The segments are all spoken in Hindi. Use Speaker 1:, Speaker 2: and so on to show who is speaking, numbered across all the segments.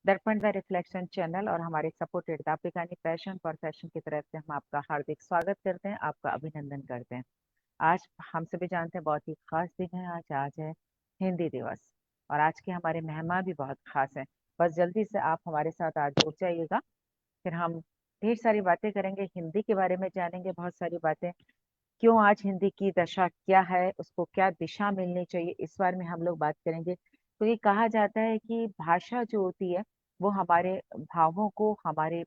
Speaker 1: दर्पण द रिफ्लेक्शन चैनल और हमारे सपोर्टेड दापिकानी पैशन फॉर फैशन की तरफ से हम आपका हार्दिक स्वागत करते हैं, आपका अभिनंदन करते हैं। आज हम सभी जानते हैं बहुत ही खास दिन है। आज है हिंदी दिवस और आज के हमारे मेहमान भी बहुत खास हैं। बस जल्दी से आप हमारे साथ आज जुड़ जाइएगा, फिर हम ढेर सारी बातें करेंगे, हिंदी के बारे में जानेंगे बहुत सारी बातें। क्यों आज हिंदी की दशा क्या है, उसको क्या दिशा मिलनी चाहिए, इस बारे में हम लोग बात करेंगे। तो ये कहा जाता है कि भाषा जो होती है वो हमारे भावों को, हमारे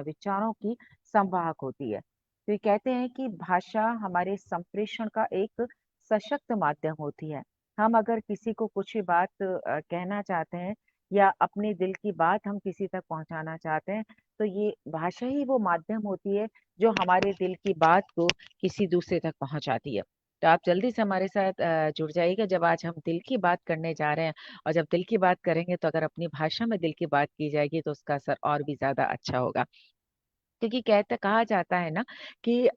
Speaker 1: विचारों की संवाहक होती है। तो ये कहते हैं कि भाषा हमारे संप्रेषण का एक सशक्त माध्यम होती है। हम अगर किसी को कुछ भी बात कहना चाहते हैं या अपने दिल की बात हम किसी तक पहुंचाना चाहते हैं, तो ये भाषा ही वो माध्यम होती है जो हमारे दिल की बात को किसी दूसरे तक पहुंचाती है। तो आप जल्दी से हमारे साथ जुड़ जाइएगा जब आज हम दिल की बात करने जा रहे हैं। और जब दिल की बात करेंगे तो अगर अपनी भाषा में दिल की बात की जाएगी तो उसका असर और भी ज्यादा अच्छा होगा। क्योंकि कहते कहा जाता है ना कि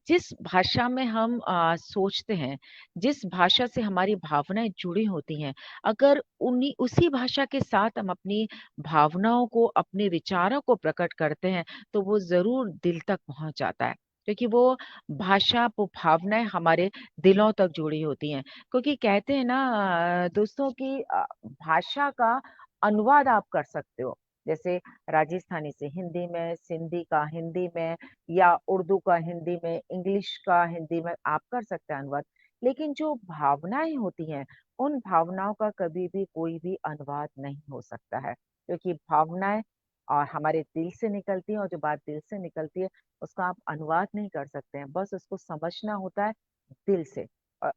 Speaker 1: जिस भाषा में हम सोचते हैं, जिस भाषा से हमारी भावनाएं जुड़ी होती हैं, अगर उन्हीं उसी भाषा के साथ हम अपनी भावनाओं को, अपने विचारों को प्रकट करते हैं, तो वो ज़रूर दिल तक पहुँच जाता है। क्योंकि वो भाषा, वो भावनाएँ हमारे दिलों तक जुड़ी होती हैं। क्योंकि कहते हैं ना दोस्तों कि भाषा का अनुवाद आप कर सकते हो। जैसे राजस्थानी से हिंदी में, सिंधी का हिंदी में या उर्दू का हिंदी में, इंग्लिश का हिंदी में आप कर सकते हैं अनुवाद। लेकिन जो भावनाएँ होती हैं, उन भावनाओं का कभी भी कोई भी अनुवाद नहीं हो सकता है। क्योंकि भावनाएँ हमारे दिल से निकलती हैं और जो बात दिल से निकलती है, उसका आप अनुवाद नहीं कर सकते हैं, बस उसको समझना होता है दिल से। अ,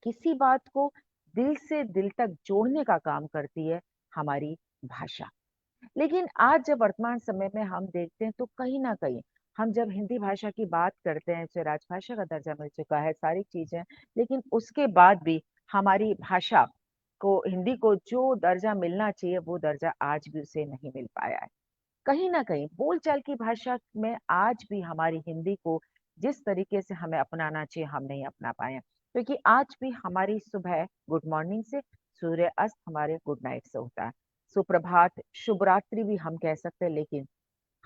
Speaker 1: किसी बात को दिल से दिल तक जोड़ने का काम करती है हमारी भाषा। लेकिन आज जब वर्तमान समय में हम देखते हैं तो कहीं न कहीं हम जब हिंदी भाषा की बात करते हैं, जो राजभाषा का दर्जा मिल चुका है, सारी चीज़ें, लेकिन उसके बाद भी हमारी भाषा को, हिंदी को जो दर्जा मिलना चाहिए, वो दर्जा आज भी उसे नहीं मिल पाया है। कहीं न कहीं बोलचाल की भाषा में आज भी हमारी हिंदी को जिस तरीके से हमें अपनाना चाहिए, हम नहीं अपना पाए हैं। क्योंकि आज भी हमारी सुबह गुड मॉर्निंग से, सूर्य अस्त हमारे गुड नाइट से होता है। सुप्रभात, शुभ रात्रि भी हम कह सकते हैं, लेकिन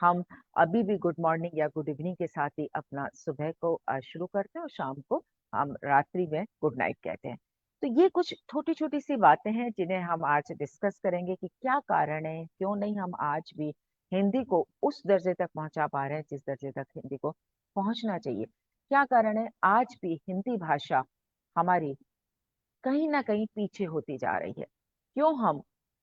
Speaker 1: हम अभी भी गुड मॉर्निंग या गुड इवनिंग के साथ ही अपना सुबह को शुरू करते हैं और शाम को हम रात्रि में गुड नाइट कहते हैं। तो ये कुछ छोटी-छोटी सी बातें हैं जिन्हें हम आज डिस्कस करेंगे कि क्या कारण है, क्यों नहीं हम आज भी हिंदी को उस दर्जे तक पहुँचा पा रहे हैं जिस दर्जे तक हिंदी को पहुँचना चाहिए। क्या कारण है आज भी हिंदी भाषा हमारी कहीं न कहीं पीछे होती जा रही है। क्यों हम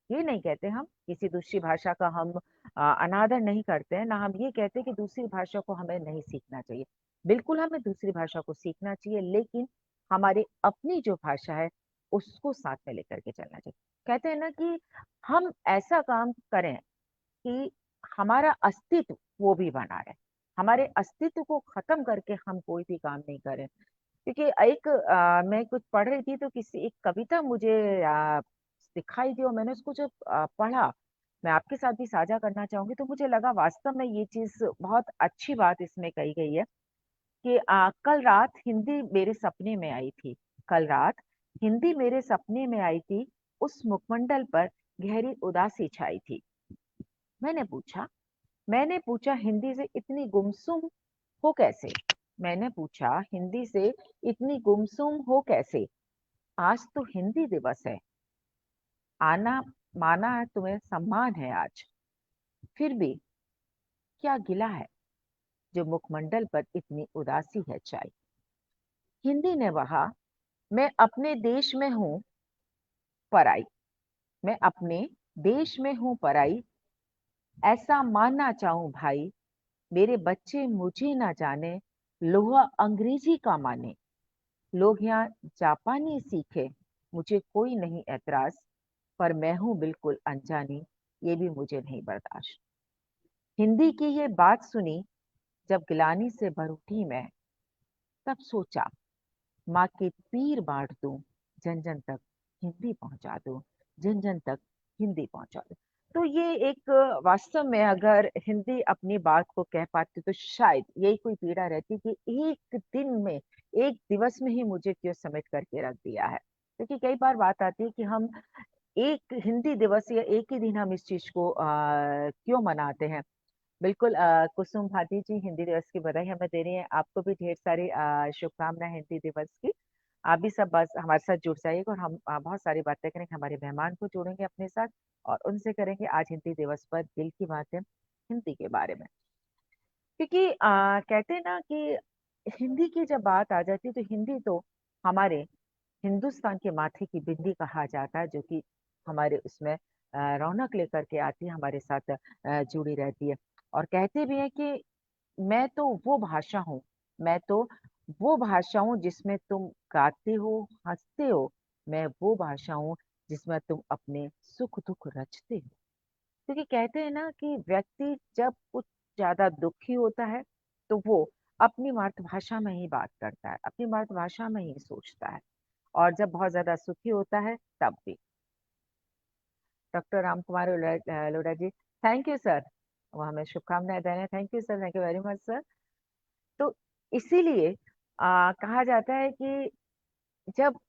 Speaker 1: ये नहीं कहते, हम किसी दूसरी भाषा का हम अनादर नहीं करते हैं, ना हम ये कहते कि दूसरी भाषा को हमें नहीं सीखना चाहिए। बिल्कुल हमें दूसरी भाषा को सीखना चाहिए, लेकिन हमारी अपनी जो भाषा है, उसको साथ में लेकर के चलना चाहिए। कहते हैं ना कि हम ऐसा काम करें कि हमारा अस्तित्व वो भी बना रहे। हमारे अस्तित्व को खत्म करके हम कोई भी काम नहीं करें। क्योंकि एक मैं कुछ पढ़ रही थी तो किसी एक कविता मुझे दिखाई दी और मैंने उसको जब पढ़ा, मैं आपके साथ भी साझा करना चाहूँगी, तो मुझे लगा वास्तव में ये चीज़ बहुत अच्छी बात इसमें कही गई है कि कल रात हिंदी मेरे सपने में आई थी, कल रात हिंदी मेरे सपने में आई थी, उस मुखमंडल पर गहरी उदासी छाई थी। मैंने पूछा मैंने पूछा हिंदी से इतनी गुमसुम हो कैसे? मैंने पूछा हिंदी से इतनी गुमसुम हो कैसे? आज तो हिंदी दिवस है। आना माना है तुम्हें सम्मान है आज। फिर भी क्या गिला है जो मुखमंडल पर इतनी उदासी है छाई। हिंदी ने कहा मैं अपने देश में हूँ पराई। मैं अपने देश में हूँ पराई। ऐसा मानना चाहूँ भाई, मेरे बच्चे मुझे ना जाने, लोहा अंग्रेजी का माने। लोग यहाँ जापानी सीखे, मुझे कोई नहीं ऐतराज, पर मैं हूँ बिल्कुल अनजानी, ये भी मुझे नहीं बर्दाश्त। हिंदी की ये बात सुनी जब गिलानी से भर उठी मैं, तब सोचा माँ के पीर बांट दूं, जन जन तक हिंदी पहुंचा दूं, जन जन तक हिंदी पहुंचा दूं। तो ये एक वास्तव में अगर हिंदी अपनी बात को कह पाती तो शायद यही कोई पीड़ा रहती कि एक दिन में, एक दिवस में ही मुझे क्यों समेट करके रख दिया है। क्योंकि कई बार बात आती है कि हम एक हिंदी दिवस या एक ही दिन हम इस चीज को क्यों मनाते हैं? बिल्कुल कुसुम भाटी जी हिंदी दिवस की बधाई हमें दे रही हैं। आपको भी ढेर सारी शुभकामनाएँ हिंदी दिवस की। आप भी सब बस हमारे साथ जुड़ जाइएगा और हम बहुत सारी बातें करेंगे। हमारे मेहमान को जोड़ेंगे अपने साथ और उनसे करेंगे आज हिंदी दिवस पर दिल की बातें हिंदी के बारे में। क्योंकि कहते हैं ना कि हिंदी की जब बात आ जाती है तो हिंदी तो हमारे हिंदुस्तान के माथे की बिंदी कहा जाता है जो कि हमारे उसमें रौनक लेकर के आती है, हमारे साथ जुड़ी रहती है। और कहते भी हैं कि मैं तो वो भाषा हूँ, मैं तो वो भाषा हूँ जिसमें तुम गाते हो, हँसते हो, मैं वो भाषा हूँ जिसमें तुम अपने सुख-दुःख रचते हो। क्योंकि कहते हैं ना कि व्यक्ति जब कुछ ज़्यादा दुखी होता है, तो वो अपनी मातृभाषा में ही बात करता है, अपनी मातृभाषा में ही सोचता है और जब बहुत ज़्यादा सुखी होता है, तब भी। Doctor Ramkumar Lodha ji, thank you sir. वो हमें शुभकामनाएँ दे रहे हैं। Thank you sir, thank you very much sir. तो इसीलिए कहा जाता है कि जब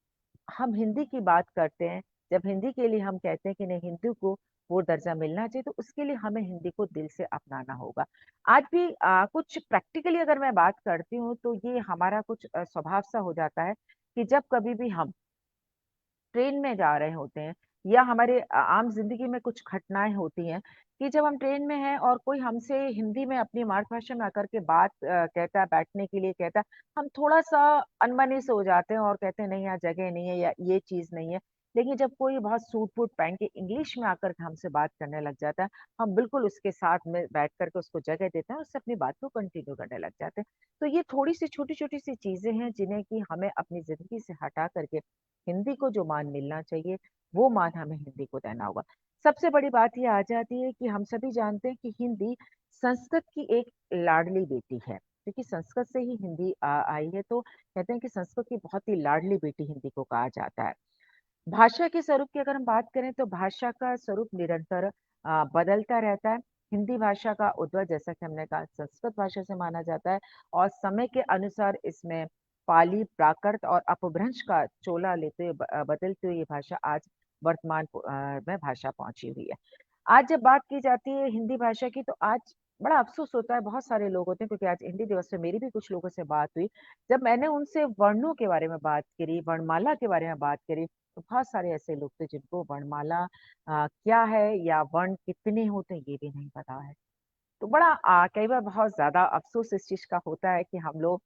Speaker 1: हम हिंदी की बात करते हैं, जब हिंदी के लिए हम कहते हैं कि नहीं हिंदी को वो दर्जा मिलना चाहिए, तो उसके लिए हमें हिंदी को दिल से अपनाना होगा। आज भी कुछ प्रैक्टिकली अगर मैं बात करती हूँ, तो ये हमारा कुछ स्वभाव सा हो जाता है कि जब कभी भी हम ट्रेन में जा रहे होते हैं या हमारे आम ज़िंदगी में कुछ घटनाएँ होती हैं कि जब हम ट्रेन में हैं और कोई हमसे हिंदी में अपनी मातृभाषा में आकर के बात कहता है, बैठने के लिए कहता है, हम थोड़ा-सा अनमने से हो जाते हैं और कहते हैं नहीं यहाँ जगह नहीं है या ये चीज़ नहीं है। लेकिन जब कोई बहुत सूट-बूट पहन के इंग्लिश में आकर के हमसे बात करने लग जाता है, हम बिल्कुल उसके साथ में बैठ कर के उसको जगह देते हैं और उससे अपनी बात को कंटिन्यू करने लग जाते हैं। तो ये थोड़ी-सी छोटी-छोटी सी चीज़ें हैं जिन्हें कि हमें अपनी ज़िंदगी से हटा कर के हिंदी को जो मान मिलना चाहिए, वो मान हमें हिंदी को देना होगा। सबसे बड़ी बात ये आ जाती है कि हम सभी जानते हैं कि हिंदी संस्कृत की एक लाडली बेटी है, क्योंकि संस्कृत से ही हिंदी आई है, तो कहते हैं कि संस्कृत की बहुत ही लाडली बेटी हिंदी को कहा जाता है। भाषा के स्वरूप की अगर हम बात करें तो भाषा का स्वरूप निरंतर बदलता रहता है। हिंदी भाषा का उद्भव जैसा कि हमने कहा संस्कृत भाषा से माना जाता है और समय के अनुसार इसमें पाली, प्राकृत और अपभ्रंश का चोला लेते हुए बदलते हुए ये भाषा आज वर्तमान में भाषा पहुंची हुई है। आज जब बात की जाती है हिंदी भाषा की तो आज बड़ा अफ़सोस होता है, बहुत सारे लोग होते हैं क्योंकि आज हिंदी दिवस पे मेरी भी कुछ लोगों से बात हुई। जब मैंने उनसे वर्णों के बारे में बात करी, वर्णमाला के बारे में बात करी, तो बहुत सारे ऐसे लोग थे जिनको वर्णमाला क्या है या वर्ण कितने होते हैं ये भी नहीं पता है। तो बड़ा कई बार बहुत ज़्यादा अफ़सोस इस चीज़ का होता है कि हम लोग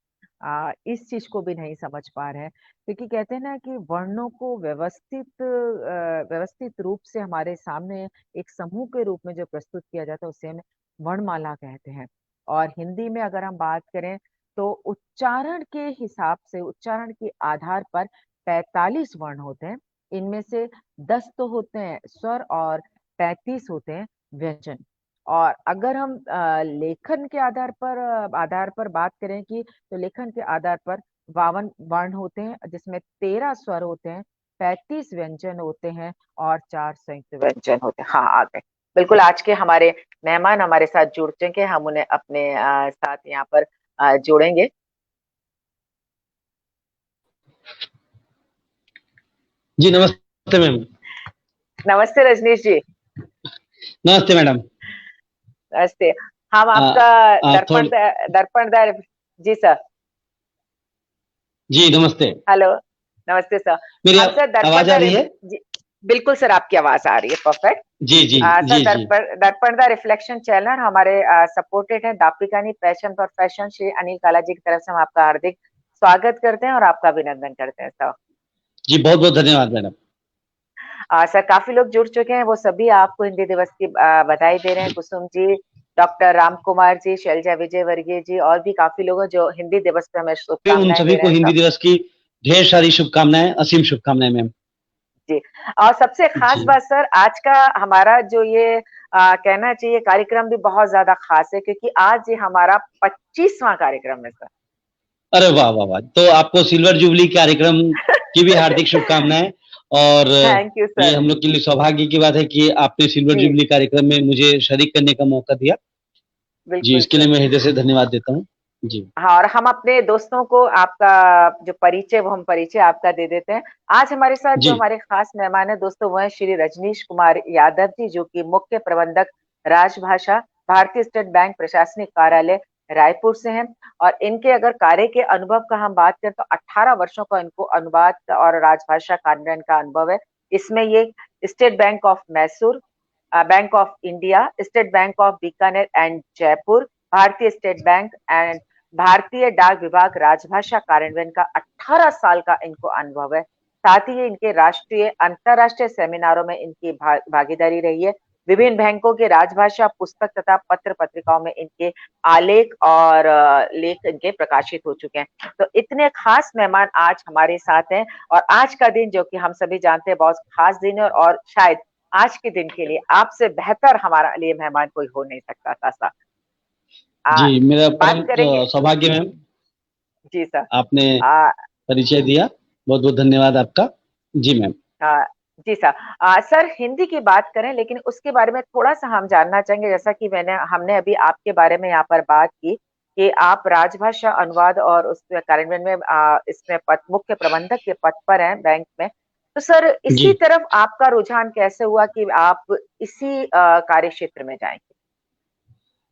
Speaker 1: इस चीज़ को भी नहीं समझ पा रहे हैं। क्योंकि कहते हैं ना कि वर्णों को व्यवस्थित रूप से हमारे सामने एक समूह के रूप में जो प्रस्तुत किया जाता है उसे हम वर्णमाला कहते हैं। और हिंदी में अगर हम बात करें तो उच्चारण के हिसाब से उच्चारण के आधार पर 45 वर्ण होते हैं। इनमें से 10 तो होते हैं स्वर और 35 होते हैं व्यंजन। और अगर हम लेखन के आधार पर बात करें कि तो लेखन के आधार पर 52 वर्ण होते हैं जिसमें 13 स्वर होते हैं, 35 व्यंजन होते हैं और 4 संयुक्त व्यंजन होते हैं। हाँ, आ गए। बिल्कुल आज के हमारे मेहमान हमारे साथ जुड़ चुके हैं, हम उन्हें अपने साथ यहाँ पर जोड़ेंगे।
Speaker 2: जी नमस्ते मैम।
Speaker 1: नमस्ते रजनीश जी।
Speaker 2: नमस्ते मैडम।
Speaker 1: नमस्ते। हम आपका
Speaker 2: थोड़
Speaker 1: दर्पणदार जी सर।
Speaker 2: जी नमस्ते।
Speaker 1: हेलो, नमस्ते सर।
Speaker 2: मेरी
Speaker 1: हम सर
Speaker 2: आवाज आ
Speaker 1: दर्पण
Speaker 2: रही है?
Speaker 1: जी, बिल्कुल सर आपकी आवाज़ आ रही है, perfect.
Speaker 2: Ji ji
Speaker 1: sir
Speaker 2: ji ji.
Speaker 1: Darpan the reflection channel हमारे सपोर्टेड है दापिकानी passion for fashion Shri Anil Kala ji की तरफ से हम आपका हार्दिक स्वागत करते हैं और आपका अभिनंदन करते हैं सर।
Speaker 2: जी बहुत बहुत धन्यवाद मैडम।
Speaker 1: सर काफी लोग जुड़ चुके हैं, वो सभी आपको हिंदी दिवस की बधाई दे रहे हैं। कुसुम जी, डॉक्टर राम कुमार जी, शैलजा विजय वर्गीय जी और भी काफी लोग हैं जो हिंदी दिवस पे हमें
Speaker 2: उन
Speaker 1: शुभकामनाएं
Speaker 2: सभी
Speaker 1: दे रहे
Speaker 2: को
Speaker 1: हैं
Speaker 2: हिंदी
Speaker 1: सर।
Speaker 2: दिवस की ढेर सारी शुभकामनाएं, असीम शुभकामनाएं मैम।
Speaker 1: जी। और सबसे खास
Speaker 2: जी।
Speaker 1: बात सर आज का हमारा जो ये कहना चाहिए कार्यक्रम भी बहुत ज्यादा खास है क्योंकि आज ये हमारा 25वां कार्यक्रम है सर।
Speaker 2: अरे वाह वाह वाह! तो आपको सिल्वर जुबली कार्यक्रम की भी हार्दिक शुभकामनाएं। और
Speaker 1: थैंक यू
Speaker 2: ये
Speaker 1: सर।
Speaker 2: हम लोग के लिए सौभाग्य की बात है कि आपने सिल्वर
Speaker 1: जी,
Speaker 2: जुबली कार्यक्रम में मुझे शरीक करने का मौका दिया। जी
Speaker 1: बिल्कुल
Speaker 2: इसके
Speaker 1: सर।
Speaker 2: लिए मैं हृदय से धन्यवाद देता हूँ। जी।
Speaker 1: हाँ, और हम अपने दोस्तों को आपका जो परिचय वो हम परिचय आपका दे देते हैं। आज हमारे साथ जो
Speaker 2: जी,
Speaker 1: हमारे खास मेहमान हैं दोस्तों वो हैं श्री रजनीश कुमार यादव जी जो कि मुख्य प्रबंधक राजभाषा, भारतीय स्टेट बैंक प्रशासनिक कार्यालय रायपुर से हैं और इनके अगर कार्य के अनुभव का हम बात करें तो 18 वर्षों का इनको अनुवाद और राजभाषा कार्यान्वयन का अनुभव है। इसमें ये state bank of Mysore, bank of India, state bank of Bikaner and Jaipur, भारतीय स्टेट बैंक एंड भारतीय डाक विभाग राजभाषा कार्यान्वयन का 18 साल का इनको अनुभव है। साथ ही इनके राष्ट्रीय अंतरराष्ट्रीय सेमिनारों में इनकी भागीदारी रही है। विभिन्न बैंकों के राजभाषा पुस्तक तथा पत्र पत्रिकाओं में इनके आलेख और लेख इनके प्रकाशित हो चुके हैं। तो इतने खास मेहमान आज हमारे साथ हैं और आज का दिन जो कि हम सभी जानते हैं बहुत खास दिन है और शायद आज के दिन के लिए आपसे बेहतर हमारा लिए मेहमान कोई हो नहीं सकता था सा।
Speaker 2: जी, मेरा
Speaker 1: बात
Speaker 2: परम
Speaker 1: करेंगे।
Speaker 2: सौभाग्य मैम,
Speaker 1: जी सर।
Speaker 2: आपने
Speaker 1: आ,
Speaker 2: परिचय दिया, बहुत-बहुत धन्यवाद आपका। जी मैम।
Speaker 1: आ, जी सर। सर हिंदी की बात करें लेकिन उसके बारे में थोड़ा सा हम जानना चाहेंगे जैसा कि हमने अभी आपके बारे में यहाँ पर बात की कि आप राजभाषा अनुवाद और उस कार्यान्वयन में इसमें मुख्य प्रबंधक के पद पर हैं बैंक में। तो सर
Speaker 2: जी।
Speaker 1: इसी तरफ आपका रुझान कैसे हुआ कि आप इसी कार्य क्षेत्र में जाएंगे?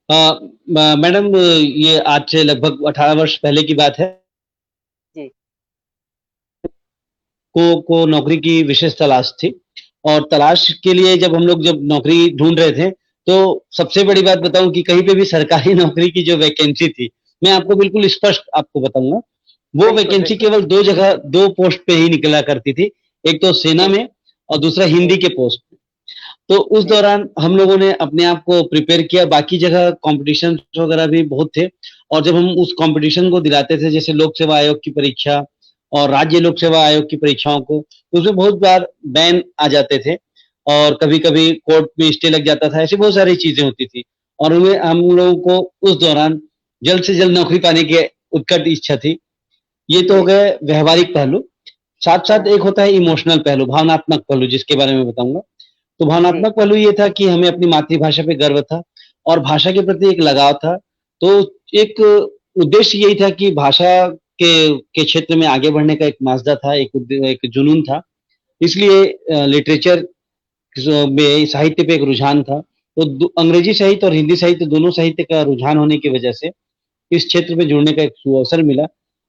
Speaker 2: अ, मैडम, ये आज से लगभग 18 वर्ष पहले की बात है।
Speaker 1: जी।
Speaker 2: को नौकरी की विशेष तलाश थी और तलाश के लिए जब नौकरी ढूँढ रहे थे, तो सबसे बड़ी बात बताऊँ कि कहीं पे भी सरकारी नौकरी की जो वैकेंसी थी, मैं आपको बिल्कुल स्पष्ट आपको बताऊँगा, वो
Speaker 1: बिल्कुल
Speaker 2: वैकेंसी
Speaker 1: बिल्कुल।
Speaker 2: केवल 2 जगह 2 पोस्ट पे ही निकला करती थी। एक तो सेना
Speaker 1: जी
Speaker 2: में और दूसरा
Speaker 1: जी
Speaker 2: हिंदी के पोस्ट पे। तो उस
Speaker 1: जी
Speaker 2: दौरान हम लोगों ने अपने आप को प्रिपेयर किया, बाकी जगह कॉम्पिटिशन वगैरह भी बहुत थे और जब हम उस कॉम्पिटिशन को दिलाते थे, जैसे लोक सेवा आयोग की परीक्षा और राज्य लोक सेवा आयोग की परीक्षाओं को, तो उसमें बहुत बार बैन आ जाते थे और कभी-कभी कोर्ट में स्टे लग जाता था, ऐसी बहुत सारी चीज़ें होती थी और उन्हें हम लोगों को उस दौरान जल्द से जल्द नौकरी पाने की उत्कट इच्छा थी। ये तो हो
Speaker 1: जी।
Speaker 2: गए व्यावहारिक पहलू, साथ-साथ
Speaker 1: हाँ।
Speaker 2: एक होता है इमोशनल पहलू, भावनात्मक पहलू जिसके बारे में बताऊँगा। तो
Speaker 1: जी
Speaker 2: भावनात्मक पहलू ये था कि हमें अपनी मातृभाषा पे गर्व था और भाषा के प्रति एक लगाव था। तो एक उद्देश्य यही था कि भाषा के क्षेत्र में आगे बढ़ने का एक माजदा था, एक जुनून था। इसलिए लिटरेचर में साहित्य पे एक रुझान था। तो अंग्रेजी साहित्य और हिंदी साहित्य दोनों साहित्य का रुझान होने की वजह से इस क्षेत्र में जुड़ने का एक सुअवसर मिला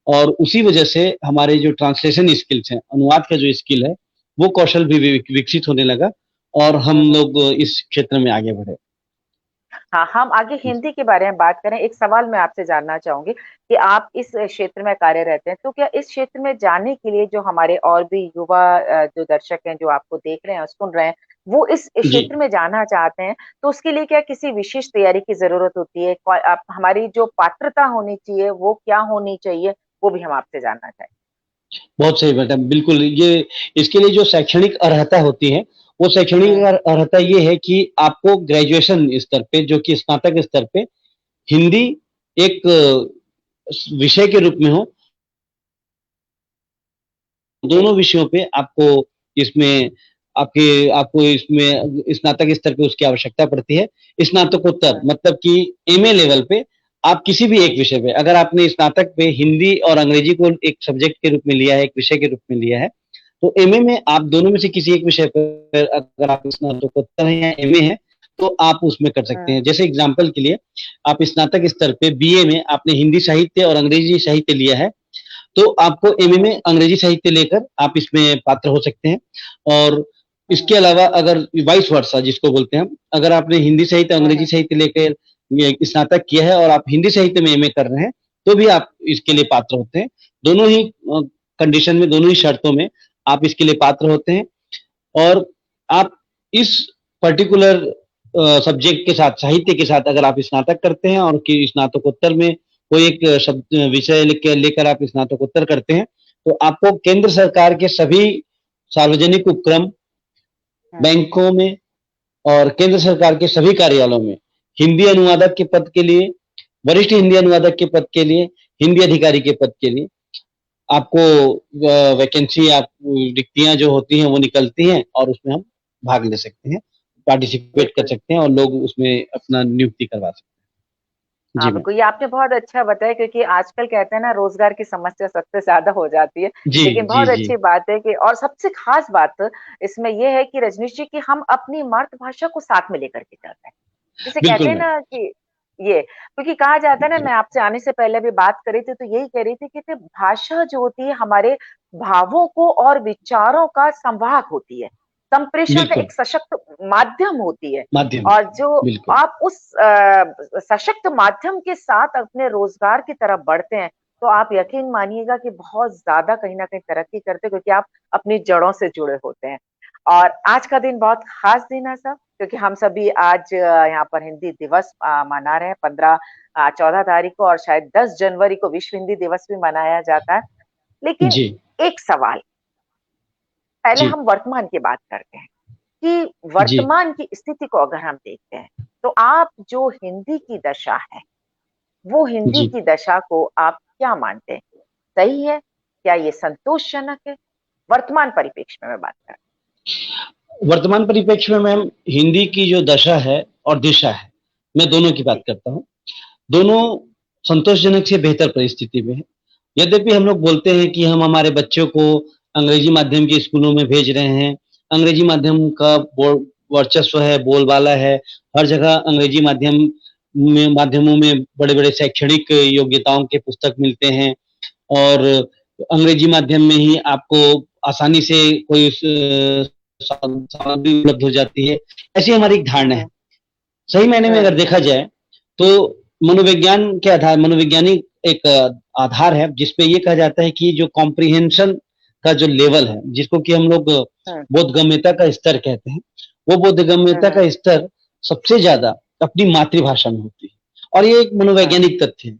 Speaker 2: और उसी वजह से हमारे जो ट्रांसलेशन स्किल्स हैं, अनुवाद का जो स्किल है, वो कौशल भी विकसित होने लगा और हम
Speaker 1: हम्म।
Speaker 2: लोग इस क्षेत्र में आगे बढ़े।
Speaker 1: हाँ, हम आगे हिंदी के बारे में बात करें। एक सवाल मैं आपसे जानना चाहूँगी कि आप इस क्षेत्र में कार्यरत हैं, तो क्या इस क्षेत्र में जाने के लिए जो हमारे और भी युवा जो दर्शक हैं, जो आपको देख रहे हैं और सुन रहे हैं, वो इस
Speaker 2: जी,
Speaker 1: क्षेत्र में जाना चाहते हैं, तो उसके लिए क्या किसी विशेष तैयारी की ज़रूरत होती है? आप हमारी जो पात्रता होनी चाहिए, वो क्या होनी चाहिए? वो भी हम आपसे जानना चाहेंगे।
Speaker 2: बहुत सही बेटा, बिल्कुल ये इसके लिए जो शैक्षणिक अर्हता होती है, वो शैक्षणिक
Speaker 1: हुँ,
Speaker 2: अर्हता ये है कि आपको ग्रेजुएशन स्तर पे जो कि स्नातक स्तर पे हिंदी एक विषय के रूप में हो,
Speaker 1: जी।
Speaker 2: दोनों विषयों पे इसमें आपको इसमें स्नातक स्तर पे उसकी आवश्यकता पड़ती है। स्नातकोत्तर
Speaker 1: हुँ,
Speaker 2: मतलब कि एमए लेवल पे आप किसी भी
Speaker 1: हुँ,
Speaker 2: एक विषय पे अगर आपने स्नातक पे हिंदी और अंग्रेजी को एक सब्जेक्ट के रूप में लिया है, एक विषय के रूप में लिया है, तो एमए में आप दोनों में से किसी एक विषय पर अगर आप स्नातकोत्तर हैं या एमए हैं, तो आप उसमें कर सकते
Speaker 1: हुँ,
Speaker 2: हैं। जैसे एग्जांपल के लिए आप स्नातक स्तर पे बीए में आपने हिंदी साहित्य और अंग्रेजी साहित्य लिया है, तो आपको एमए
Speaker 1: हुँ,
Speaker 2: में अंग्रेजी साहित्य लेकर आप इसमें पात्र हो सकते हैं और
Speaker 1: हुँ,
Speaker 2: इसके अलावा अगर वाइस वर्सा जिसको बोलते हैं हम, अगर आपने हिंदी साहित्य
Speaker 1: हुँ,
Speaker 2: अंग्रेजी
Speaker 1: हुँ,
Speaker 2: साहित्य लेकर स्नातक किया है और आप हिंदी साहित्य में एमए कर रहे हैं तो भी आप इसके लिए पात्र होते हैं। दोनों ही कंडीशन में, दोनों ही शर्तों में आप इसके लिए पात्र होते हैं और आप इस पर्टिकुलर सब्जेक्ट के साथ, साहित्य के साथ अगर आप स्नातक करते हैं और कि स्नातकोत्तर में कोई एक शब्द विषय लेकर आप स्नातकोत्तर करते हैं, तो आपको केंद्र सरकार के सभी सार्वजनिक उपक्रम,
Speaker 1: हुँ,
Speaker 2: बैंकों में और केंद्र सरकार के सभी कार्यालयों में हिंदी अनुवादक के पद के लिए, वरिष्ठ हिंदी अनुवादक के पद के लिए, हिंदी अधिकारी के पद के लिए आपको वैकेंसी आप रिक्तियाँ जो होती हैं वो निकलती हैं और उसमें हम भाग ले सकते हैं, पार्टिसिपेट कर
Speaker 1: बिल्कुल।
Speaker 2: सकते हैं और लोग उसमें अपना नियुक्ति करवा सकते हैं। जी
Speaker 1: हाँ
Speaker 2: मैम।
Speaker 1: बिल्कुल, ये आपने बहुत अच्छा बताया, क्योंकि आजकल कहते हैं ना, रोजगार की समस्या सबसे ज्यादा हो जाती है।
Speaker 2: जी
Speaker 1: लेकिन
Speaker 2: जी
Speaker 1: बहुत
Speaker 2: जी।
Speaker 1: अच्छी बात है कि, और सबसे खास बात इसमें यह है कि रजनीश जी, कि हम अपनी मातृभाषा को साथ में लेकर के चलते हैं। जिसे कहते
Speaker 2: बिल्कुल
Speaker 1: हैं
Speaker 2: मैम।
Speaker 1: ना कि ये, क्योंकि कहा जाता है ना, मैं आपसे आने से पहले भी बात करी थी तो यही कह रही थी कि भाषा जो होती है हमारे भावों को और विचारों का संवाहक होती है, संप्रेषण का
Speaker 2: बिल्कुल।
Speaker 1: एक सशक्त माध्यम होती है।
Speaker 2: माध्यम
Speaker 1: और
Speaker 2: होती है।
Speaker 1: जो
Speaker 2: बिल्कुल।
Speaker 1: आप उस सशक्त माध्यम के साथ अपने रोजगार की तरफ बढ़ते हैं, तो आप यकीन मानिएगा कि बहुत ज्यादा कहीं ना कहीं तरक्की करते हैं, क्योंकि आप अपनी जड़ों से जुड़े होते हैं। और आज का दिन बहुत खास दिन है सब, क्योंकि हम सभी आज यहाँ पर हिंदी दिवस मना रहे हैं, 14 तारीख को, और शायद 10 जनवरी को विश्व हिंदी दिवस भी मनाया जाता है। लेकिन
Speaker 2: जी
Speaker 1: एक सवाल, पहले
Speaker 2: जी
Speaker 1: हम वर्तमान की बात करते हैं कि
Speaker 2: जी
Speaker 1: वर्तमान की स्थिति को अगर हम देखते हैं, तो आप जो हिंदी की दशा है, वो हिंदी
Speaker 2: जी।
Speaker 1: की दशा को आप क्या मानते हैं? सही है? क्या ये संतोषजनक है? वर्तमान परिप्रेक्ष्य में मैं बात कर
Speaker 2: वर्तमान परिप्रेक्ष्य में मैम, हिंदी की जो दशा है और दिशा है, मैं दोनों की
Speaker 1: रही
Speaker 2: बात
Speaker 1: हूँ।
Speaker 2: करता हूँ। दोनों
Speaker 1: जी
Speaker 2: संतोषजनक से बेहतर परिस्थिति में है। यद्यपि हम लोग बोलते हैं कि हम हमारे बच्चों को अंग्रेजी माध्यम के स्कूलों में भेज रहे हैं, अंग्रेजी माध्यम का वर्चस्व है, बोलबाला है, हर जगह अंग्रेजी माध्यमों में बड़े-बड़े शैक्षणिक योग्यताओं के पुस्तक मिलते हैं, और अंग्रेजी माध्यम में ही आपको आसानी से कोई सामग्री उपलब्ध हो जाती है। ऐसी हमारी एक धारणा है।
Speaker 1: हम्म
Speaker 2: सही मायने में
Speaker 1: हम्म
Speaker 2: अगर देखा जाए, तो मनोवैज्ञानिक एक आधार है, जिसपे ये कहा जाता है कि जो कॉम्प्रिहेंशन का जो लेवल है, जिसको कि हम लोग
Speaker 1: हम्म
Speaker 2: बोधगम्यता का स्तर कहते हैं, वो बोधगम्यता
Speaker 1: हम्म
Speaker 2: का स्तर सबसे ज़्यादा अपनी मातृभाषा में होती है, और ये एक
Speaker 1: हम्म
Speaker 2: मनोवैज्ञानिक तथ्य है।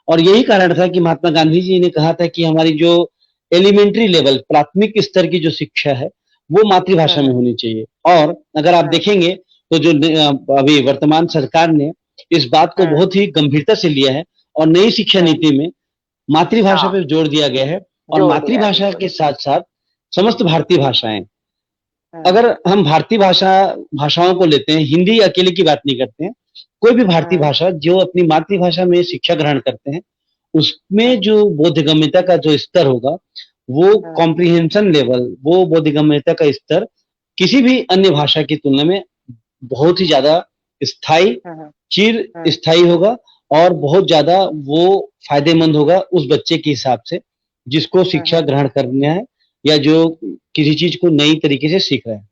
Speaker 2: और यही कारण था कि महात्मा गांधी जी ने कहा था कि हमारी जो एलिमेंट्री लेवल, प्राथमिक स्तर की जो शिक्षा है, वो मातृभाषा में
Speaker 1: हम्म
Speaker 2: होनी चाहिए। और अगर आप
Speaker 1: हम्म
Speaker 2: देखेंगे, तो अभी वर्तमान सरकार ने इस बात को
Speaker 1: हम्म
Speaker 2: बहुत ही गंभीरता से लिया है, और नई शिक्षा
Speaker 1: हम्म,
Speaker 2: नीति में मातृभाषा
Speaker 1: हाँ,
Speaker 2: पर जोर दिया गया है, और
Speaker 1: जोड़ दिया है
Speaker 2: मातृभाषा
Speaker 1: बिल्कुल।
Speaker 2: के साथ-साथ समस्त भारतीय भाषाएँ।
Speaker 1: हम्म
Speaker 2: अगर हम भारतीय भाषाओं को लेते हैं, हिंदी अकेले की बात नहीं करते हैं, कोई भी भारतीय
Speaker 1: हम्म
Speaker 2: भाषा जो अपनी मातृभाषा में शिक्षा ग्रहण करते हैं, उसमें
Speaker 1: हम्म
Speaker 2: जो बोधगम्यता का जो स्तर होगा, वो
Speaker 1: हम्म
Speaker 2: कॉम्प्रिहेंशन लेवल, वो बोधगम्यता का स्तर किसी भी अन्य भाषा की तुलना में बहुत ही ज़्यादा स्थायी,
Speaker 1: हम्म
Speaker 2: चिर
Speaker 1: हम्म
Speaker 2: स्थायी होगा, और बहुत ज़्यादा वो फ़ायदेमंद होगा उस बच्चे के हिसाब से, जिसको शिक्षा
Speaker 1: हम्म
Speaker 2: ग्रहण करना है, या जो किसी चीज़ को नई तरीके से सीख रहा है।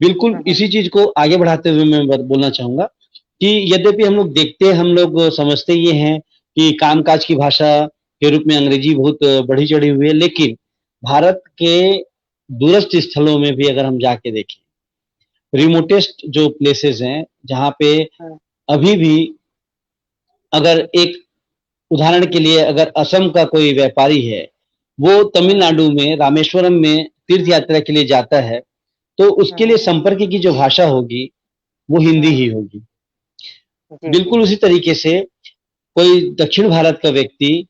Speaker 2: बिल्कुल
Speaker 1: हम्म
Speaker 2: इसी चीज़ को आगे बढ़ाते हुए मैं बोलना चाहूँगा कि यद्यपि हम लोग देखते हैं, हम लोग समझते ये हैं कि कामकाज की भाषा के रूप में अंग्रेजी बहुत बढ़ी चढ़ी हुई है, लेकिन भारत के दूरस्थ स्थलों में भी अगर हम जाके देखें,
Speaker 1: हम्म
Speaker 2: रिमोटेस्ट जो प्लेसेस हैं, जहाँ पे
Speaker 1: हम्म
Speaker 2: अभी भी, अगर एक उदाहरण के लिए, अगर असम का कोई व्यापारी है, वो
Speaker 1: हम्म
Speaker 2: तमिलनाडु में रामेश्वरम में तीर्थ यात्रा के लिए जाता है, तो उसके लिए
Speaker 1: हम्म
Speaker 2: संपर्क की जो भाषा होगी, वो हिंदी
Speaker 1: हम्म,
Speaker 2: ही होगी।
Speaker 1: जी जी।
Speaker 2: बिल्कुल उसी तरीके से कोई दक्षिण भारत का व्यक्ति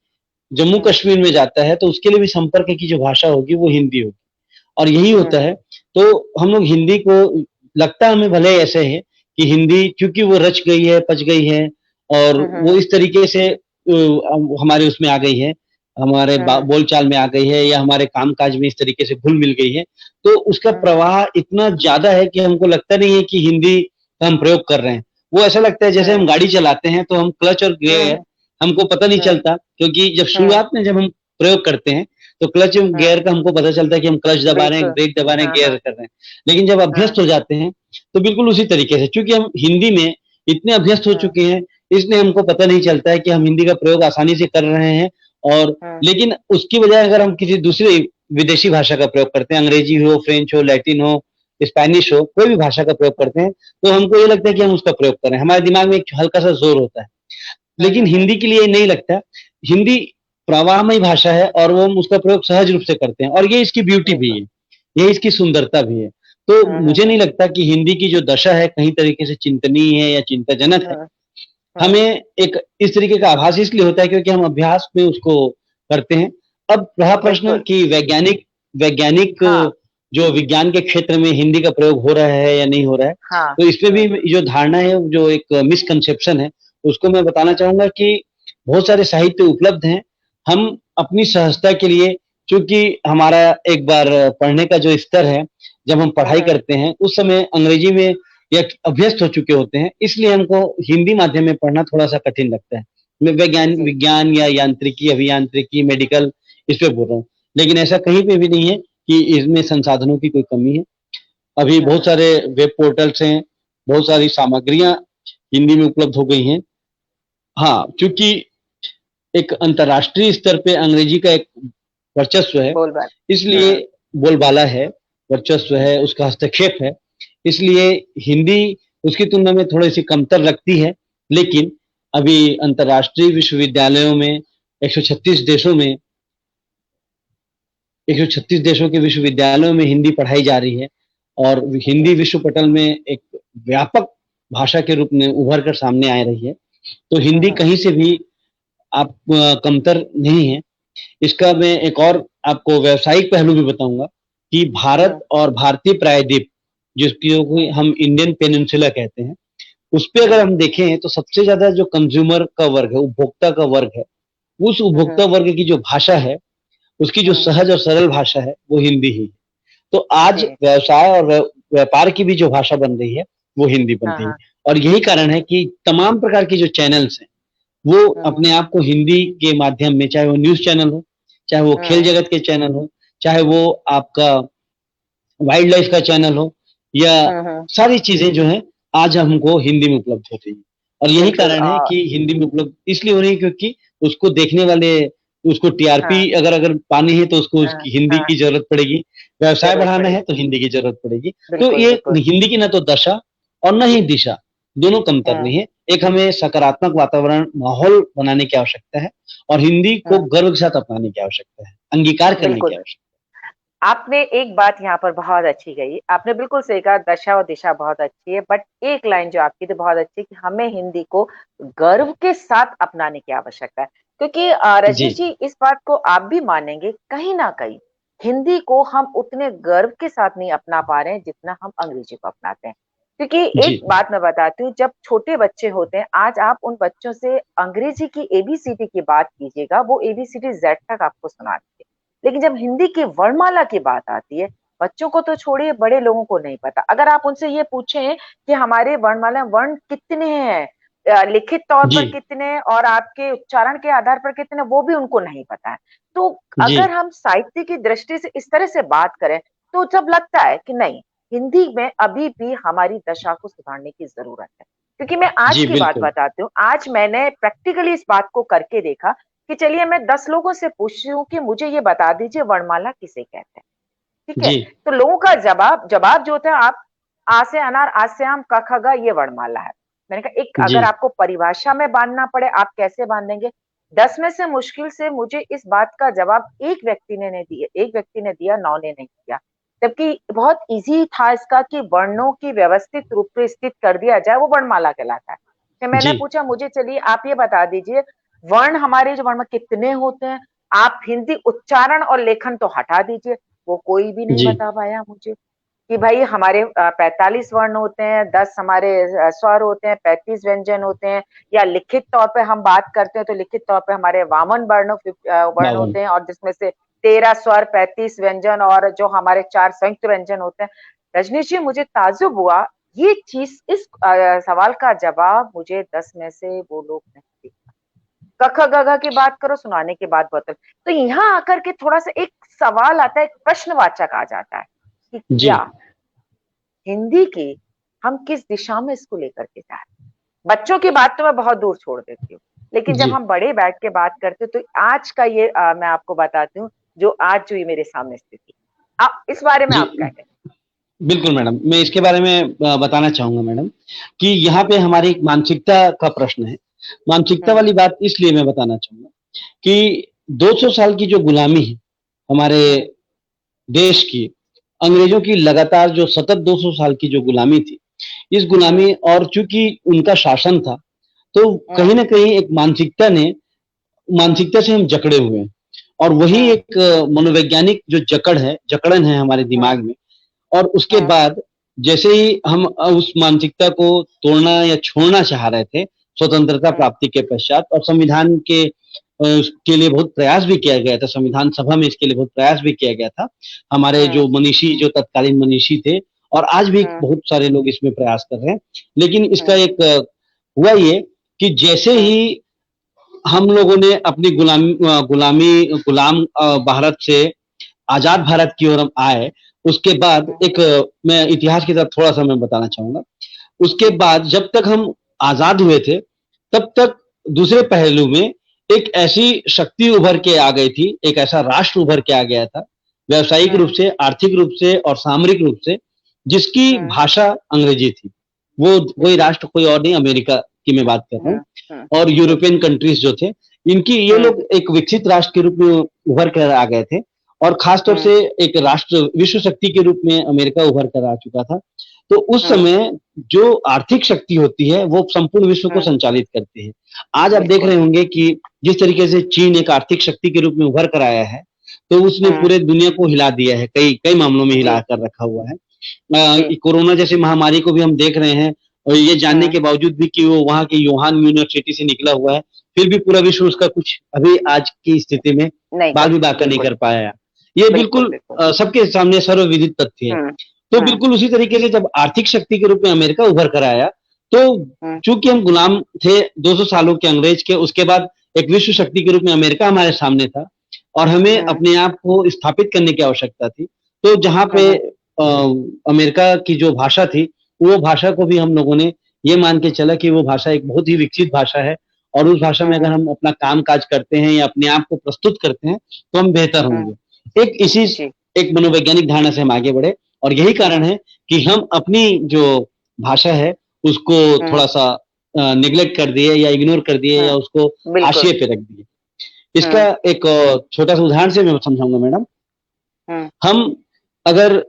Speaker 2: जम्मू
Speaker 1: हम्म
Speaker 2: कश्मीर में जाता है, तो उसके लिए भी संपर्क की जो भाषा होगी, वो हिंदी होगी। और यही होता
Speaker 1: हम्म
Speaker 2: है। तो हम लोग हिंदी को, लगता हमें भले ऐसे है कि हिंदी क्योंकि वो रच गई है, पच गई है, और वो
Speaker 1: हम्म
Speaker 2: इस तरीके से हमारे उसमें आ गई है, हमारे
Speaker 1: हम्म
Speaker 2: बोलचाल में आ गई है, या हमारे कामकाज में इस तरीके से घुल मिल गई है, तो उसका
Speaker 1: हम्म
Speaker 2: प्रवाह इतना ज्यादा है कि हमको लगता नहीं है कि हिंदी का हम प्रयोग कर रहे हैं। वो ऐसा लगता है जैसे हम
Speaker 1: हम्म
Speaker 2: गाड़ी चलाते हैं, तो हम क्लच और गियर
Speaker 1: हम्म
Speaker 2: हमको पता नहीं
Speaker 1: हम्म
Speaker 2: चलता, क्योंकि जब
Speaker 1: हम्म
Speaker 2: शुरुआत में जब हम प्रयोग करते हैं, तो क्लच और
Speaker 1: हम्म,
Speaker 2: गियर का हमको पता चलता है कि हम क्लच दबा रहे हैं,
Speaker 1: बिल्कुल।
Speaker 2: ब्रेक दबा रहे हैं,
Speaker 1: हाँ
Speaker 2: गियर
Speaker 1: हाँ
Speaker 2: कर रहे हैं। लेकिन जब
Speaker 1: हाँ
Speaker 2: अभ्यस्त हो जाते हैं, तो बिल्कुल उसी तरीके से, चूंकि हम हिंदी में इतने अभ्यस्त हो
Speaker 1: हाँ
Speaker 2: चुके हैं, इसलिए हमको पता नहीं चलता है कि हम हिंदी का प्रयोग आसानी से कर रहे हैं। और
Speaker 1: हाँ
Speaker 2: लेकिन उसकी बजाय अगर हम किसी दूसरी विदेशी भाषा का प्रयोग करते हैं, अंग्रेजी हो, फ्रेंच हो, लैटिन हो, स्पेनिश हो, कोई भी भाषा का प्रयोग
Speaker 1: हाँ
Speaker 2: करते हैं, तो हमको ये लगता है कि हम उसका प्रयोग कर रहे हैं, हमारे दिमाग में एक हल्का सा जोर होता है।
Speaker 1: हाँ
Speaker 2: लेकिन
Speaker 1: हाँ
Speaker 2: हिंदी के लिए नहीं लगता। हिंदी प्रवाहमयी भाषा है, और वो हम उसका प्रयोग सहज रूप से करते हैं, और ये इसकी ब्यूटी भी
Speaker 1: बिल्कुल।
Speaker 2: है, ये इसकी सुंदरता भी है। तो मुझे नहीं
Speaker 1: हाँ
Speaker 2: लगता कि हिंदी की जो दशा है कहीं तरीके से चिंतनीय है या चिंताजनक है।
Speaker 1: हाँ हाँ
Speaker 2: हमें एक इस तरीके का आभास इसलिए होता है क्योंकि हम अभ्यास में उसको करते हैं। अब रहा प्रश्न
Speaker 1: बिल्कुल।
Speaker 2: कि वैज्ञानिक वैज्ञानिक
Speaker 1: हाँ
Speaker 2: जो विज्ञान के क्षेत्र में हिंदी का प्रयोग हो रहा है या नहीं हो रहा है,
Speaker 1: हाँ
Speaker 2: तो इसमें भी जो धारणा है, जो एक मिसकंसेप्शन है, उसको मैं बताना चाहूँगा कि बहुत सारे साहित्य उपलब्ध हैं। हम अपनी सहजता के लिए, चूँकि हमारा एक बार पढ़ने का जो स्तर है, जब हम पढ़ाई
Speaker 1: हम्म।
Speaker 2: करते हैं, उस समय अंग्रेजी में या अभ्यस्त हो चुके होते हैं, इसलिए हमको हिंदी माध्यम में पढ़ना थोड़ा-सा कठिन लगता है। मैं
Speaker 1: जी।
Speaker 2: विज्ञान या यांत्रिकी, अभियांत्रिकी, मेडिकल इस पे बोल रहा हूँ। लेकिन ऐसा कहीं पे भी नहीं है कि इसमें संसाधनों की कोई कमी है। अभी बहुत
Speaker 1: हाँ।
Speaker 2: सारे वेब पोर्टल्स हैं, बहुत सारी सामग्रियाँ हिंदी में उपलब्ध हो गई हैं। हाँ, क्योंकि एक अंतर्राष्ट्रीय स्तर पे अंग्रेजी का एक वर्चस्व है,
Speaker 1: बोलबाला।
Speaker 2: इसलिए
Speaker 1: हम्म।
Speaker 2: बोलबाला है, वर्चस्व है, उसका हस्तक्षेप है, इसलिए हिंदी उसकी तुलना में थोड़ी-सी कमतर लगती है। लेकिन अभी अंतर्राष्ट्रीय विश्वविद्यालयों में 136 देशों में 136 देशों के विश्वविद्यालयों में हिंदी पढ़ाई जा रही है और हिंदी विश्व पटल में एक व्यापक भाषा के रूप में उभर कर सामने आ रही है। तो हिंदी
Speaker 1: हम्म।
Speaker 2: कहीं से भी आप कमतर नहीं है। इसका मैं एक और आपको व्यावसायिक पहलू भी बताऊँगा कि भारत
Speaker 1: हम्म।
Speaker 2: और भारतीय प्रायद्वीप, जिसको हम इंडियन पेनिनसुला कहते हैं, उसपे अगर
Speaker 1: हम्म।
Speaker 2: हम देखें तो सबसे ज़्यादा जो कंज़्यूमर का वर्ग है, उपभोक्ता का वर्ग है, उस
Speaker 1: हम्म।
Speaker 2: उपभोक्ता वर्ग की जो भाषा है, उसकी जो
Speaker 1: हम्म।
Speaker 2: सहज और सरल भाषा है, वो हिंदी ही है। तो आज
Speaker 1: जी।
Speaker 2: व्यवसाय और व्यापार की भी जो भाषा बन रही है, वो हिंदी बन
Speaker 1: हाँ
Speaker 2: रही है।
Speaker 1: हाँ।
Speaker 2: और यही कारण है कि तमाम प्रकार के जो चैनल्स हैं, वो
Speaker 1: हम्म।
Speaker 2: अपने आप को हिंदी के माध्यम में, चाहे वो न्यूज़ चैनल हो, चाहे वो खेल
Speaker 1: हम्म।
Speaker 2: जगत के चैनल हो, चाहे वो आपका वाइल्ड लाइफ का चैनल हो, या
Speaker 1: हम्म।
Speaker 2: सारी चीज़ें जो हैं, आज हमको हिंदी में उपलब्ध हो रही हैं। और यही
Speaker 1: बिल्कुल।
Speaker 2: कारण है कि हिंदी में उपलब्ध इसलिए हो रही है क्योंकि उसको देखने वाले, उसको
Speaker 1: हाँ
Speaker 2: टीआरपी अगर अगर पानी है तो उसको
Speaker 1: हाँ
Speaker 2: उसकी हिंदी
Speaker 1: हाँ।
Speaker 2: की ज़रूरत पड़ेगी, व्यवसाय
Speaker 1: जरूरत
Speaker 2: बढ़ाना है
Speaker 1: पड़ेगी।
Speaker 2: तो हिंदी की ज़रूरत पड़ेगी। तो
Speaker 1: बिल्कुल
Speaker 2: ये
Speaker 1: बिल्कुल।
Speaker 2: हिंदी की ना तो दशा और ना ही दिशा, दोनों कमतर
Speaker 1: हम्म।
Speaker 2: नहीं है। एक हमें सकारात्मक वातावरण, माहौल बनाने की आवश्यकता है और हिंदी को
Speaker 1: हम्म।
Speaker 2: गर्व के साथ अपनाने की आवश्यकता है, अंगीकार करने की
Speaker 1: बिल्कुल।
Speaker 2: आवश्यकता
Speaker 1: आपने एक बात यहाँ पर बहुत अच्छी कही, आपने बिल्कुल सही कहा, दशा और दिशा बहुत अच्छी है, बट एक लाइन जो आपकी थी बहुत अच्छी कि हमें हिंदी को गर्व के साथ अपनाने की आवश्यकता है। क्योंकि
Speaker 2: है। जी,
Speaker 1: रजनीश जी, इस बात को आप भी मानेंगे, कहीं ना कहीं हिंदी को हम उतने गर्व के साथ नहीं अपना पा रहे हैं जितना हम अंग्रेजी को अपनाते हैं। क्योंकि एक
Speaker 2: जी,
Speaker 1: बात मैं बताती हूँ, जब छोटे बच्चे होते हैं, आज आप उन बच्चों से अंग्रेजी की एबीसीडी की बात कीजिएगा, वो एबीसीडी जेड तक आपको सुनाते हैं। लेकिन जब हिंदी की वर्णमाला की बात आती है, बच्चों को तो छोड़िए, बड़े लोगों को नहीं पता। अगर आप उनसे ये पूछें कि हमारे वर्णमाला वर्ण कितने हैं, लिखित तौर
Speaker 2: जी,
Speaker 1: पर कितने और आपके उच्चारण के आधार पर कितने, वो भी उनको नहीं पता है। तो
Speaker 2: जी,
Speaker 1: अगर हम साहित्य की दृष्टि से इस तरह से बात करें, तो जब लगता है कि नहीं, हिंदी में अभी भी हमारी दशा को सुधारने की जरूरत है। क्योंकि मैं आज
Speaker 2: जी,
Speaker 1: की बात
Speaker 2: बिल्कुल।
Speaker 1: बताती हूँ, आज मैंने प्रैक्टिकली इस बात को करके देखा कि चलिए मैं 10 लोगों से पूछती हूँ कि मुझे ये बता दीजिए वर्णमाला किसे कहते हैं। ठीक है?
Speaker 2: जी,
Speaker 1: तो लोगों का जवाब जवाब जो होता है, आप आ से अनार, आ से आम, क ख ग, ये वर्णमाला है। मैंने कहा एक
Speaker 2: जी,
Speaker 1: अगर आपको परिभाषा में बांधना पड़े, आप कैसे बांधेंगे? 10 में से मुश्किल से मुझे इस बात का जवाब एक व्यक्ति ने नहीं दिया, एक व्यक्ति ने दिया, 9 ने नहीं दिया। जबकि बहुत ईज़ी था इसका कि वर्णों की व्यवस्थित रूप से स्थित कर दिया जाए, वो वर्णमाला कहलाता है। फिर मैंने
Speaker 2: जी,
Speaker 1: पूछा, मुझे चलिए आप ये बता दीजिए, वर्ण हमारे जो वर्ण में कितने होते हैं? आप हिंदी उच्चारण और लेखन तो हटा दीजिए, वो कोई भी नहीं
Speaker 2: जी,
Speaker 1: बता पाया मुझे कि भाई हमारे 45 वर्ण होते हैं, 10 हमारे स्वर होते हैं, 35 व्यंजन होते हैं, या लिखित तौर पे हम बात करते हैं तो लिखित तौर पे हमारे 52 वर्ण
Speaker 2: 52
Speaker 1: होते हैं, और जिसमें से 13 स्वर, 35 व्यंजन और जो हमारे 4 संयुक्त व्यंजन होते हैं। रजनीश जी, मुझे ताज्जुब हुआ, ये चीज, इस सवाल का जवाब मुझे 10 में से वो लोग नहीं दे। क ख ग घ की बात करो, सुनाने की बात बहुत है। तो यहाँ आकर के थोड़ा-सा एक सवाल आता है, एक प्रश्नवाचक आ जाता है कि
Speaker 2: जी,
Speaker 1: क्या हिंदी की हम किस दिशा में इसको लेकर के जा रहे हैं? बच्चों की बात तो मैं बहुत दूर छोड़ देती हूँ। लेकिन जब
Speaker 2: जी,
Speaker 1: हम बड़े बैठ के बात करते हैं, तो आज का ये मैं आपको बताती हूँ, जो आज जो ये मेरे सामने स्थिति। इस बारे में
Speaker 2: जी।
Speaker 1: आप क्या कहें?
Speaker 2: बिल्कुल मैडम, मैं इसके बारे में बताना चाहूँगा मैडम कि यहाँ पे हमारी एक मानसिकता का प्रश्न है। मानसिकता
Speaker 1: हुँ,
Speaker 2: वाली बात इसलिए मैं बताना चाहूँगा कि 200 साल की जो गुलामी है हमारे
Speaker 1: हुँ,
Speaker 2: देश की, अंग्रेजों की लगातार जो सतत 200 साल की जो गुलामी थी, इस
Speaker 1: हुँ,
Speaker 2: गुलामी और चूँकि उनका शासन था, तो कहीं
Speaker 1: हुँ,
Speaker 2: न कहीं एक मानसिकता से हम जकड़े हुए हैं और वही
Speaker 1: हुँ,
Speaker 2: एक मनोवैज्ञानिक जो जकड़न है हमारे
Speaker 1: हुँ,
Speaker 2: दिमाग में और उसके
Speaker 1: हुँ,
Speaker 2: बाद जैसे ही हम उस मानसिकता को तोड़ना या छोड़ना चाह रहे थे, स्वतंत्रता प्राप्ति के पश्चात, और संविधान के लिए बहुत प्रयास भी किया गया था, संविधान सभा में इसके लिए बहुत प्रयास भी किया गया था। हमारे जो मनीषी, जो तत्कालीन मनीषी थे, और आज भी बहुत सारे लोग इसमें प्रयास कर रहे हैं। लेकिन इसका एक हुआ ये कि जैसे ही हम लोगों ने अपनी गुलाम भारत से आजाद भारत की ओर हम आए, उसके बाद मैं इतिहास की तरफ थोड़ा सा मैं बताना चाहूंगा। उसके बाद जब तक हम आजाद हुए थे, तब तक दूसरे पहलू में एक ऐसी शक्ति उभर के आ गई थी, एक ऐसा राष्ट्र उभर के आ गया था, व्यावसायिक रूप से, आर्थिक रूप से और सामरिक रूप से, जिसकी भाषा अंग्रेजी थी। वही राष्ट्र कोई और नहीं, अमेरिका की मैं बात कर रहा हूँ, और यूरोपियन कंट्रीज जो थे, इनकी ये लोग एक विकसित राष्ट्र के रूप में उभर कर आ गए थे, और खासतौर से एक राष्ट्र विश्व शक्ति के रूप में अमेरिका उभर कर आ चुका था। तो उस समय जो आर्थिक शक्ति होती है वो संपूर्ण विश्व को संचालित करती है। आज आप देख रहे होंगे कि जिस तरीके से चीन एक आर्थिक शक्ति के रूप में उभर कर आया है, तो उसने पूरे दुनिया को हिला दिया है, कई मामलों में हिला कर रखा हुआ है। कोरोना जैसी महामारी को भी हम देख रहे हैं, और ये जानने के बावजूद भी कि वो वहां की यूहान यूनिवर्सिटी से निकला हुआ है, फिर भी पूरा विश्व उसका कुछ अभी आज की स्थिति में बाल भी बाका नहीं कर पाया। ये बिल्कुल सबके सामने सर्वविदित तथ्य है। तो बिल्कुल उसी तरीके से जब आर्थिक शक्ति के रूप में अमेरिका उभर कर आया, तो चूंकि हम गुलाम थे 200 सालों के अंग्रेज के, उसके बाद एक विश्व शक्ति के रूप में अमेरिका हमारे सामने था, और हमें अपने आप को स्थापित करने की आवश्यकता थी। तो जहाँ पे अमेरिका की जो भाषा थी, वो भाषा को भी हम लोगों ने ये मान के चला कि वो भाषा एक बहुत ही विकसित भाषा है, और उस भाषा में अगर हम अपना काम काज करते हैं या अपने आप को प्रस्तुत करते हैं तो हम बेहतर होंगे। एक मनोवैज्ञानिक धारणा से हम आगे बढ़े, और यही कारण है कि हम अपनी जो भाषा है उसको थोड़ा सा निगलेक्ट कर दिए या इग्नोर कर दिए, या उसको हाशिए पे रख दिए। इसका एक छोटा सा उदाहरण से मैं समझाऊंगा मैडम। हम अगर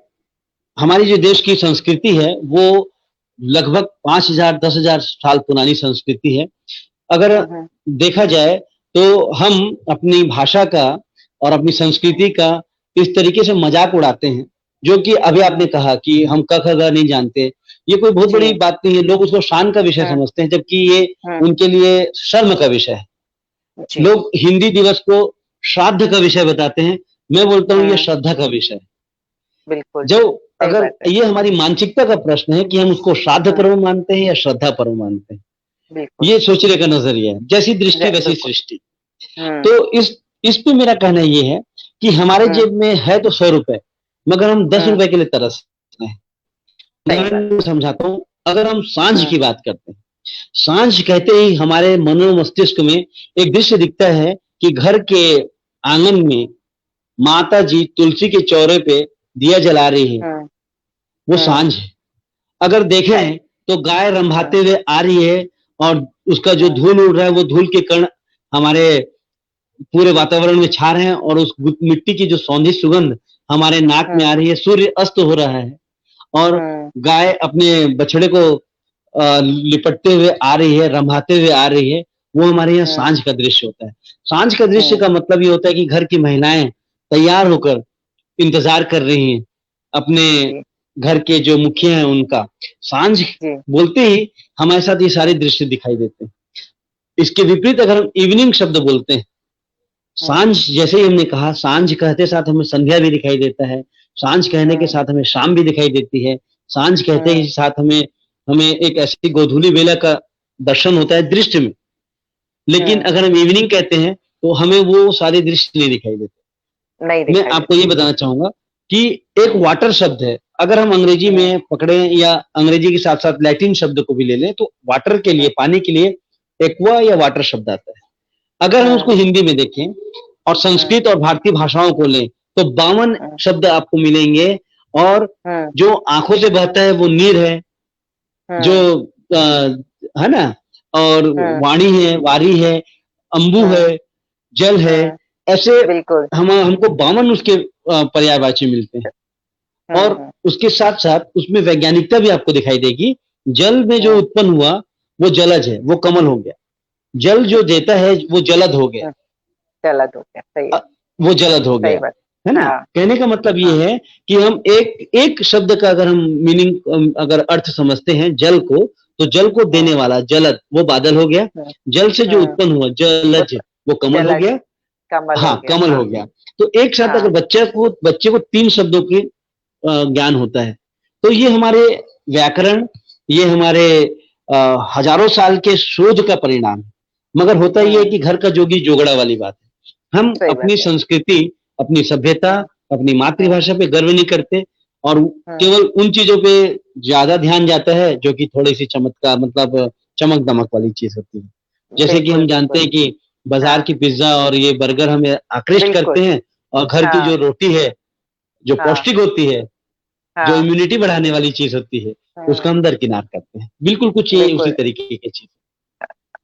Speaker 2: हमारी जो देश की संस्कृति है वो लगभग 5000-10,000 साल पुरानी संस्कृति है। अगर देखा जाए तो हम अपनी भाषा का और अपनी संस्कृति का इस तरीके से मजाक उड़ाते हैं, जो कि अभी आपने कहा कि हम क ख ग नहीं जानते, ये कोई बहुत बड़ी बात नहीं है। लोग उसको शान का विषय समझते हैं, जबकि ये उनके लिए शर्म का विषय है। लोग हिंदी दिवस को श्राद्ध का विषय बताते हैं, मैं बोलता हूँ ये श्रद्धा का विषय है।
Speaker 1: बिल्कुल।
Speaker 2: जो अगर ये हमारी मानसिकता का प्रश्न है कि हम उसको श्राद्ध पर्व मानते हैं या श्रद्धा पर्व मानते हैं, ये सोचने का नजरिया है। जैसी दृष्टि वैसी सृष्टि। तो इस पे मेरा कहना ये है कि हमारे जेब में है तो 100 रुपए, मगर हम 10 रुपए के लिए तरस रहे हैं। मैं समझाता हूँ, अगर हम सांझ की बात करते हैं, सांझ कहते ही हमारे मनो मस्तिष्क में एक दृश्य दिखता है कि घर के आंगन में माता जी तुलसी के चौरे पे दिया जला रही है, वो सांझ है। अगर देखें तो गाय रंभाते हुए आ रही है, और उसका जो धूल उड़ रहा है वो धूल के कण हमारे पूरे वातावरण में छा रहे हैं, और उस मिट्टी की जो सौंधी सुगंध हमारे नाक में आ रही है। सूर्य अस्त हो रहा है और गाय अपने बछड़े को लिपटते हुए आ रही है, रंभाते हुए आ रही है। वो हमारे यहाँ सांझ का दृश्य होता है। सांझ का दृश्य का मतलब ये होता है कि घर की महिलाएं तैयार होकर इंतजार कर रही हैं अपने घर के जो मुखिया हैं उनका। सांझ बोलते ही हमारे साथ ये सारे दृश्य दिखाई देते हैं। इसके विपरीत अगर हम इवनिंग शब्द बोलते हैं, सांझ जैसे ही हमने कहा, सांझ कहते साथ हमें संध्या भी दिखाई देता है, सांझ कहने के साथ हमें शाम भी दिखाई देती है, सांझ कहते ही साथ हमें एक ऐसी गोधूली बेला का दर्शन होता है दृश्य में। लेकिन अगर हम इवनिंग कहते हैं तो हमें वो सारे दृश्य नहीं दिखाई देते। मैं आपको ये बताना चाहूंगा कि एक वाटर शब्द है, अगर हम अंग्रेजी में पकड़े या अंग्रेजी के साथ साथ लैटिन शब्द को भी ले लें, तो वाटर के लिए, पानी के लिए एक्वा या वाटर शब्द आता है। अगर हम उसको हिंदी में देखें और संस्कृत और भारतीय भाषाओं को लें तो 52 शब्द आपको मिलेंगे, और जो आंखों से बहता है वो नीर है, जो है ना, और वाणी है, वारी है, अंबु है, जल है, ऐसे हमको 52 उसके पर्यायवाची मिलते हैं। और उसके साथ साथ उसमें वैज्ञानिकता भी आपको दिखाई देगी। जल में जो उत्पन्न हुआ वो जलज है, वो कमल हो गया। जल जो देता है वो जलद हो गया, सही है। वो जलद हो गया, है ना। कहने का मतलब ये है कि हम एक शब्द का अगर हम मीनिंग, अगर अर्थ समझते हैं जल को, तो जल को देने वाला जलद वो बादल हो गया,
Speaker 1: हम्म,
Speaker 2: जल से जो उत्पन्न हुआ जलज
Speaker 1: उत-
Speaker 2: वो कमल हो
Speaker 1: जलज
Speaker 2: गया।
Speaker 1: कमल हो
Speaker 2: हाँ,
Speaker 1: गया,
Speaker 2: कमल
Speaker 1: हाँ।
Speaker 2: हो गया। तो एक साथ अगर
Speaker 1: हाँ।
Speaker 2: बच्चे को 3 शब्दों के ज्ञान होता है, तो ये हमारे व्याकरण, ये हमारे हजारों साल के शोध का परिणाम है। मगर होता ये है
Speaker 1: हम्म।
Speaker 2: कि घर का जोगी जोगड़ा वाली बात है। हम
Speaker 1: सही
Speaker 2: अपनी
Speaker 1: बात है।
Speaker 2: संस्कृति, अपनी सभ्यता,
Speaker 1: हम्म।
Speaker 2: अपनी
Speaker 1: हम्म।
Speaker 2: मातृभाषा पे गर्व नहीं करते और
Speaker 1: हम्म।
Speaker 2: केवल उन चीजों पे ज्यादा ध्यान जाता है जो कि थोड़ी सी चमत्कार मतलब चमक दमक वाली चीज होती है। जैसे कि
Speaker 1: बिल्कुल
Speaker 2: हम जानते
Speaker 1: बिल्कुल।
Speaker 2: हैं कि बाजार
Speaker 1: हाँ।
Speaker 2: की पिज्जा और ये बर्गर हमें आकृष्ट
Speaker 1: बिल्कुल।
Speaker 2: करते हैं, और घर की जो
Speaker 1: हाँ।
Speaker 2: रोटी है, जो
Speaker 1: हाँ।
Speaker 2: पौष्टिक होती है, जो
Speaker 1: हाँ।
Speaker 2: इम्यूनिटी बढ़ाने वाली चीज होती है, उसको
Speaker 1: हम्म।
Speaker 2: हम दरकिनार करते हैं। बिल्कुल कुछ ये उसी
Speaker 1: बिल्कुल।
Speaker 2: तरीके की चीज।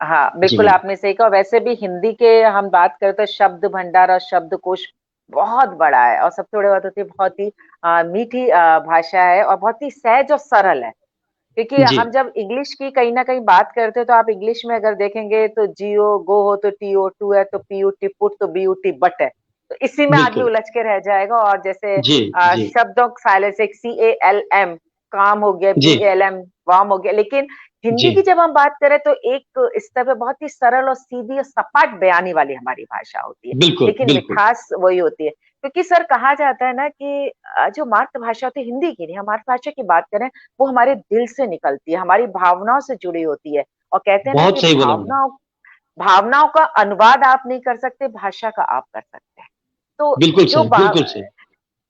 Speaker 1: हाँ,
Speaker 2: जी
Speaker 1: बिल्कुल
Speaker 2: मैडम।
Speaker 1: आपने सही कहा। वैसे भी हिंदी के हम बात करें तो शब्द भंडार और शब्दकोश बहुत बड़ा है, और सबसे बड़ी बात होती है बहुत ही मीठी भाषा है, और बहुत ही सहज और सरल है। क्योंकि
Speaker 2: जी
Speaker 1: हम जब इंग्लिश की कहीं ना कहीं बात करते हैं तो आप इंग्लिश में अगर देखेंगे तो जियो गो हो तो टीओ, टू है तो पीयू, टी पुट तो बीयूटी बट है। तो इसी में आदमी
Speaker 2: बिल्कुल।
Speaker 1: उलझ के रह जाएगा। और जैसे
Speaker 2: जी जी
Speaker 1: शब्दों साइलेंस, एक CALM काम हो गया,
Speaker 2: जी
Speaker 1: BALM वाम हो गया। लेकिन हिंदी
Speaker 2: जी।
Speaker 1: की जब हम बात करें तो एक स्तर पे बहुत ही सरल और सीधी और सपाट बयानी वाली हमारी भाषा होती है।
Speaker 2: बिल्कुल
Speaker 1: लेकिन
Speaker 2: बिल्कुल।
Speaker 1: मिठास वही होती है। क्योंकि सर कहा जाता है ना कि जो मातृभाषा होती है हिंदी की नहीं, हम मातृभाषा की बात करें, वो हमारे दिल से निकलती है, हमारी भावनाओं से जुड़ी होती है। और कहते हैं ना
Speaker 2: बहुत
Speaker 1: कि
Speaker 2: सही बोला मैडम।
Speaker 1: भावनाओं भावनाओं का अनुवाद आप नहीं कर सकते, भाषा का आप कर सकते हैं। तो
Speaker 2: बिल्कुल
Speaker 1: जो
Speaker 2: सही, बिल्कुल सही।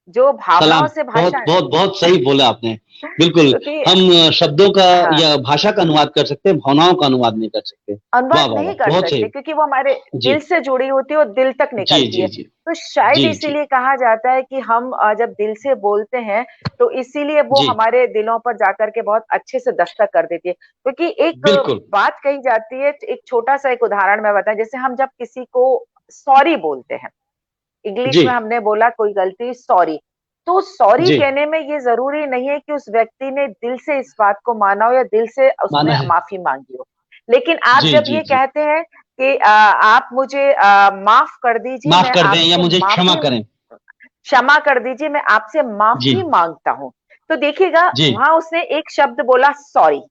Speaker 1: जो
Speaker 2: सलाम।
Speaker 1: भावनाओं से
Speaker 2: बहुत
Speaker 1: भाषा,
Speaker 2: बहुत बहुत सही बोला आपने। बिल्कुल।
Speaker 1: क्योंकि
Speaker 2: हम शब्दों का
Speaker 1: हाँ,
Speaker 2: या भाषा का अनुवाद कर सकते हैं, भावनाओं का अनुवाद नहीं कर सकते। वाह
Speaker 1: अनुवाद
Speaker 2: वाह
Speaker 1: नहीं
Speaker 2: वाह,
Speaker 1: कर
Speaker 2: बहुत
Speaker 1: सकते,
Speaker 2: सही।
Speaker 1: क्योंकि वो हमारे
Speaker 2: जी
Speaker 1: दिल से जुड़ी होती है और दिल तक
Speaker 2: जी
Speaker 1: निकलती
Speaker 2: जी
Speaker 1: है।
Speaker 2: जी
Speaker 1: तो शायद
Speaker 2: जी जी
Speaker 1: इसीलिए कहा जाता है कि हम जब दिल से बोलते हैं तो इसीलिए वो
Speaker 2: जी।
Speaker 1: हमारे दिलों पर जाकर के बहुत अच्छे से दस्तक कर देती है। क्योंकि एक
Speaker 2: बिल्कुल।
Speaker 1: बात कही जाती है, एक छोटा सा एक उदाहरण मैं बताऊं। जैसे हम जब किसी को सॉरी बोलते हैं, इंग्लिश
Speaker 2: जी
Speaker 1: में हमने बोला कोई गलती, सॉरी। तो सॉरी
Speaker 2: जी।
Speaker 1: कहने में ये जरूरी नहीं है कि उस व्यक्ति ने दिल से इस बात को माना हो या दिल से
Speaker 2: माना
Speaker 1: उसने
Speaker 2: है।
Speaker 1: माफी मांगी हो। लेकिन आप
Speaker 2: जी
Speaker 1: जब
Speaker 2: जी
Speaker 1: ये
Speaker 2: जी।
Speaker 1: कहते हैं कि आप मुझे माफ कर दीजिए,
Speaker 2: माफ
Speaker 1: मैं
Speaker 2: कर दें या
Speaker 1: आपसे
Speaker 2: मुझे क्षमा
Speaker 1: माफी,
Speaker 2: करें।
Speaker 1: क्षमा कर दीजिए, मैं आपसे
Speaker 2: जी
Speaker 1: माफी मांगता हूँ। तो देखिएगा
Speaker 2: जी
Speaker 1: वहां उसने एक शब्द बोला, सॉरी,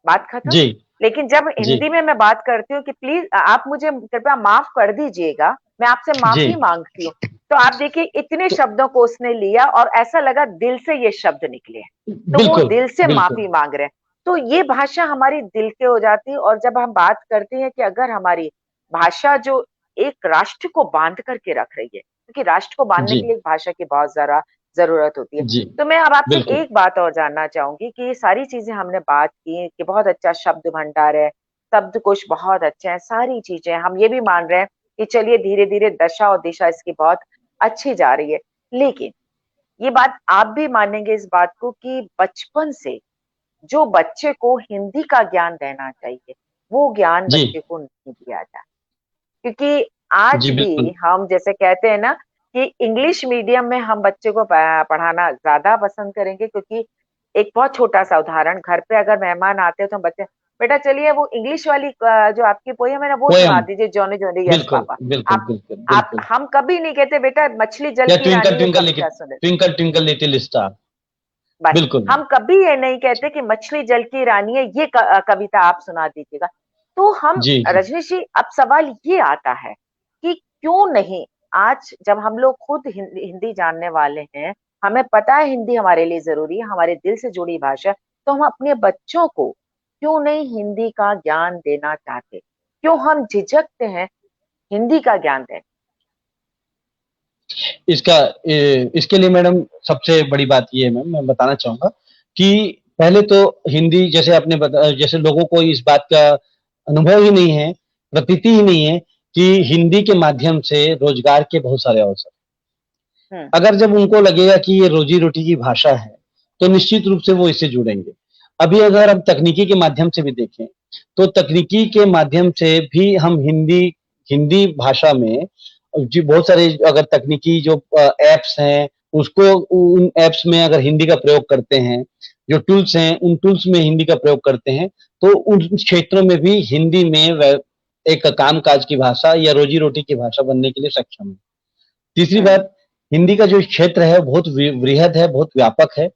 Speaker 1: बात खत्म।
Speaker 2: जी
Speaker 1: लेकिन जब
Speaker 2: जी
Speaker 1: हिंदी में मैं बात करती हूँ कि प्लीज आप मुझे कृपया माफ कर दीजिएगा, मैं आपसे
Speaker 2: जी।
Speaker 1: माफी मांगती हूँ। तो आप देखिए इतने
Speaker 2: तो
Speaker 1: शब्दों को उसने लिया और ऐसा लगा दिल से ये शब्द निकले हैं। तो वो
Speaker 2: बिल्कुल
Speaker 1: दिल से
Speaker 2: बिल्कुल।
Speaker 1: माफी मांग रहे हैं। तो ये भाषा हमारी दिल के हो जाती है। और जब हम बात करते हैं कि अगर हमारी भाषा जो एक राष्ट्र को बांध करके रख रही है, क्योंकि राष्ट्र को बांधने
Speaker 2: जी
Speaker 1: के लिए एक भाषा की बहुत ज्यादा जरूरत होती है।
Speaker 2: जी।
Speaker 1: तो मैं अब आपसे
Speaker 2: बिल्कुल।
Speaker 1: एक बात और जानना चाहूंगी कि ये सारी चीजें हमने बात की कि बहुत अच्छा शब्द भंडार है, शब्दकोश बहुत अच्छे हैं, सारी चीजें हम ये भी मान रहे हैं कि चलिए धीरे धीरे दशा और दिशा इसकी बहुत अच्छी जा रही है। लेकिन ये बात आप भी मानेंगे इस बात को कि बचपन से जो बच्चे को हिंदी का ज्ञान देना चाहिए, वो ज्ञान
Speaker 2: जी
Speaker 1: बच्चे को नहीं दिया जाता। क्योंकि आज
Speaker 2: जी।
Speaker 1: भी
Speaker 2: बिल्कुल।
Speaker 1: हम जैसे कहते हैं ना कि इंग्लिश मीडियम में हम बच्चे को पढ़ाना ज्यादा पसंद करेंगे। क्योंकि एक बहुत छोटा सा उदाहरण, घर पे अगर मेहमान आते हैं तो हम बच्चे, बेटा चलिए वो इंग्लिश वाली जो आपकी पोयम है ना वो
Speaker 2: पोयम।
Speaker 1: सुना दीजिए, जॉनी जॉनी, यस
Speaker 2: बिल्कुल
Speaker 1: पापा।
Speaker 2: बिल्कुल
Speaker 1: आप
Speaker 2: बिल्कुल
Speaker 1: आप
Speaker 2: बिल्कुल।
Speaker 1: हम कभी नहीं कहते बेटा मछली जल
Speaker 2: या
Speaker 1: की रानी ये कविता सुने।
Speaker 2: Twinkle twinkle little star.
Speaker 1: बस
Speaker 2: बिल्कुल मैम।
Speaker 1: हम कभी ये नहीं कहते कि मछली जल की रानी है ये कविता आप सुना दीजिएगा। तो हम
Speaker 2: जी जी
Speaker 1: रजनी जी, अब सवाल ये आता है कि क्यों नहीं, आज जब हम लोग खुद हिंदी जानने वाले हैं, हमें पता है हिंदी हमारे लिए जरूरी है, हमारे दिल से जुड़ी भाषा, तो हम अपने बच्चों को क्यों नहीं हिंदी का ज्ञान देना चाहते? क्यों हम झिझकते हैं हिंदी का ज्ञान देने?
Speaker 2: इसका इसके लिए मैडम सबसे बड़ी बात ये है मैम, मैं बताना चाहूंगा कि पहले तो हिंदी, जैसे आपने बता, जैसे लोगों को इस बात का अनुभव ही नहीं है, प्रतीति ही नहीं है कि हिंदी के माध्यम से रोजगार के बहुत सारे अवसर।
Speaker 1: हम्म।
Speaker 2: अगर जब उनको लगेगा कि ये रोजी रोटी की भाषा है, तो निश्चित रूप से वो इससे जुड़ेंगे। अभी अगर हम तकनीकी के माध्यम से भी देखें, तो तकनीकी के माध्यम से भी हम हिंदी हिंदी भाषा में जी बहुत सारे अगर तकनीकी जो एप्स हैं, उसको उन एप्स में अगर हिंदी का प्रयोग करते हैं, जो टूल्स हैं उन टूल्स में हिंदी का प्रयोग करते हैं, तो उन क्षेत्रों में भी हिंदी में एक कामकाज की भाषा या रोजी रोटी की भाषा बनने के लिए सक्षम है। तीसरी
Speaker 1: हम्म।
Speaker 2: बात, हिंदी का जो क्षेत्र है बहुत वृहद है, बहुत व्यापक है।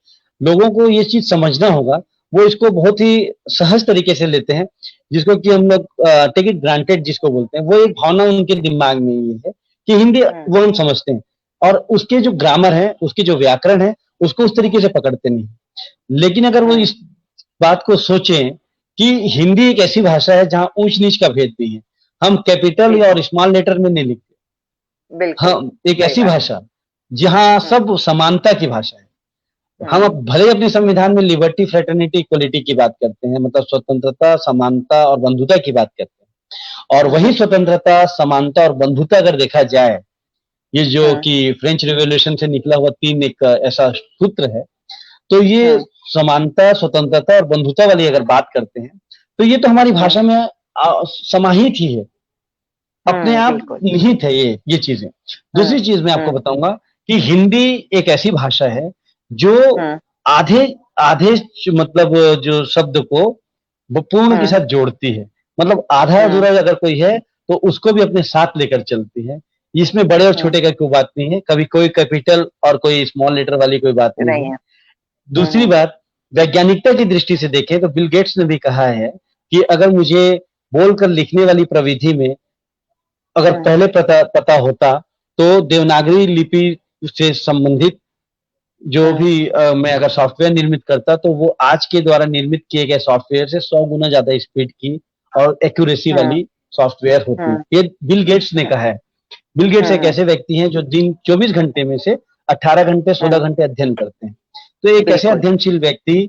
Speaker 2: लोगों को ये चीज समझना होगा, वो इसको बहुत ही सहज तरीके से लेते हैं, जिसको कि हम लोग टेक इट ग्रांटेड जिसको बोलते हैं, वो एक भावना उनके दिमाग में ये है कि हिंदी वो हम समझते हैं, और उसके जो ग्रामर है, उसके जो व्याकरण है, उसको उस तरीके से पकड़ते नहीं। लेकिन अगर वो इस बात को सोचें कि हिंदी एक ऐसी भाषा है जहाँ ऊंच नीच का भेद नहीं है, हम कैपिटल और स्मॉल लेटर में नहीं लिखते,
Speaker 1: बिल्कुल
Speaker 2: हम एक
Speaker 1: सही
Speaker 2: ऐसी
Speaker 1: बात।
Speaker 2: भाषा जहाँ सब समानता की भाषा है। हम
Speaker 1: हम्म
Speaker 2: अब भले ही अपने संविधान में लिबर्टी, फ्रेटर्निटी, इक्वलिटी की बात करते हैं, मतलब स्वतंत्रता, समानता और बंधुता की बात करते हैं, और वही
Speaker 1: हम्म
Speaker 2: स्वतंत्रता, समानता और बंधुता अगर देखा जाए, ये जो
Speaker 1: हम्म
Speaker 2: कि फ्रेंच रिवॉल्यूशन से निकला हुआ तीन एक ऐसा सूत्र है, तो ये
Speaker 1: हम्म
Speaker 2: समानता, स्वतंत्रता और बंधुता वाली अगर बात करते हैं, तो ये तो हमारी
Speaker 1: हम्म
Speaker 2: भाषा में समाहित ही है, अपने आप
Speaker 1: बिल्कुल।
Speaker 2: निहित है ये चीजें।
Speaker 1: हम्म
Speaker 2: दूसरी चीज मैं आपको
Speaker 1: हम्म
Speaker 2: बताऊंगा कि हिंदी एक ऐसी भाषा है जो
Speaker 1: हम्म
Speaker 2: आधे आधे मतलब जो शब्द को वो पूर्ण के
Speaker 1: हम्म
Speaker 2: साथ जोड़ती है, मतलब आधा
Speaker 1: हम्म
Speaker 2: अधूरा अगर कोई है तो उसको भी अपने साथ लेकर चलती है। इसमें बड़े और
Speaker 1: हम्म
Speaker 2: छोटे का कोई बात नहीं है, कभी कोई कैपिटल और कोई स्मॉल लेटर वाली कोई बात नहीं
Speaker 1: नहीं
Speaker 2: है।
Speaker 1: है।
Speaker 2: दूसरी बात, वैज्ञानिकता की दृष्टि से देखें तो बिल गेट्स ने भी कहा है कि अगर मुझे बोलकर लिखने वाली प्रविधि में अगर
Speaker 1: हम्म
Speaker 2: पहले पता पता होता, तो देवनागरी लिपि से संबंधित जो
Speaker 1: हम्म
Speaker 2: भी मैं अगर सॉफ्टवेयर निर्मित करता, तो वो आज के द्वारा निर्मित किए गए सॉफ्टवेयर से 100 गुना ज्यादा स्पीड की और एक्यूरेसी
Speaker 1: हम्म
Speaker 2: वाली सॉफ्टवेयर होती।
Speaker 1: हम्म
Speaker 2: ये बिल गेट्स ने
Speaker 1: हम्म
Speaker 2: कहा है। बिल गेट्स एक
Speaker 1: हम्म
Speaker 2: ऐसे व्यक्ति हैं जो दिन 24 घंटे में से 18 घंटे 16
Speaker 1: हम्म
Speaker 2: घंटे अध्ययन करते हैं। तो एक ऐसे
Speaker 1: बिल्कुल।
Speaker 2: अध्ययनशील व्यक्ति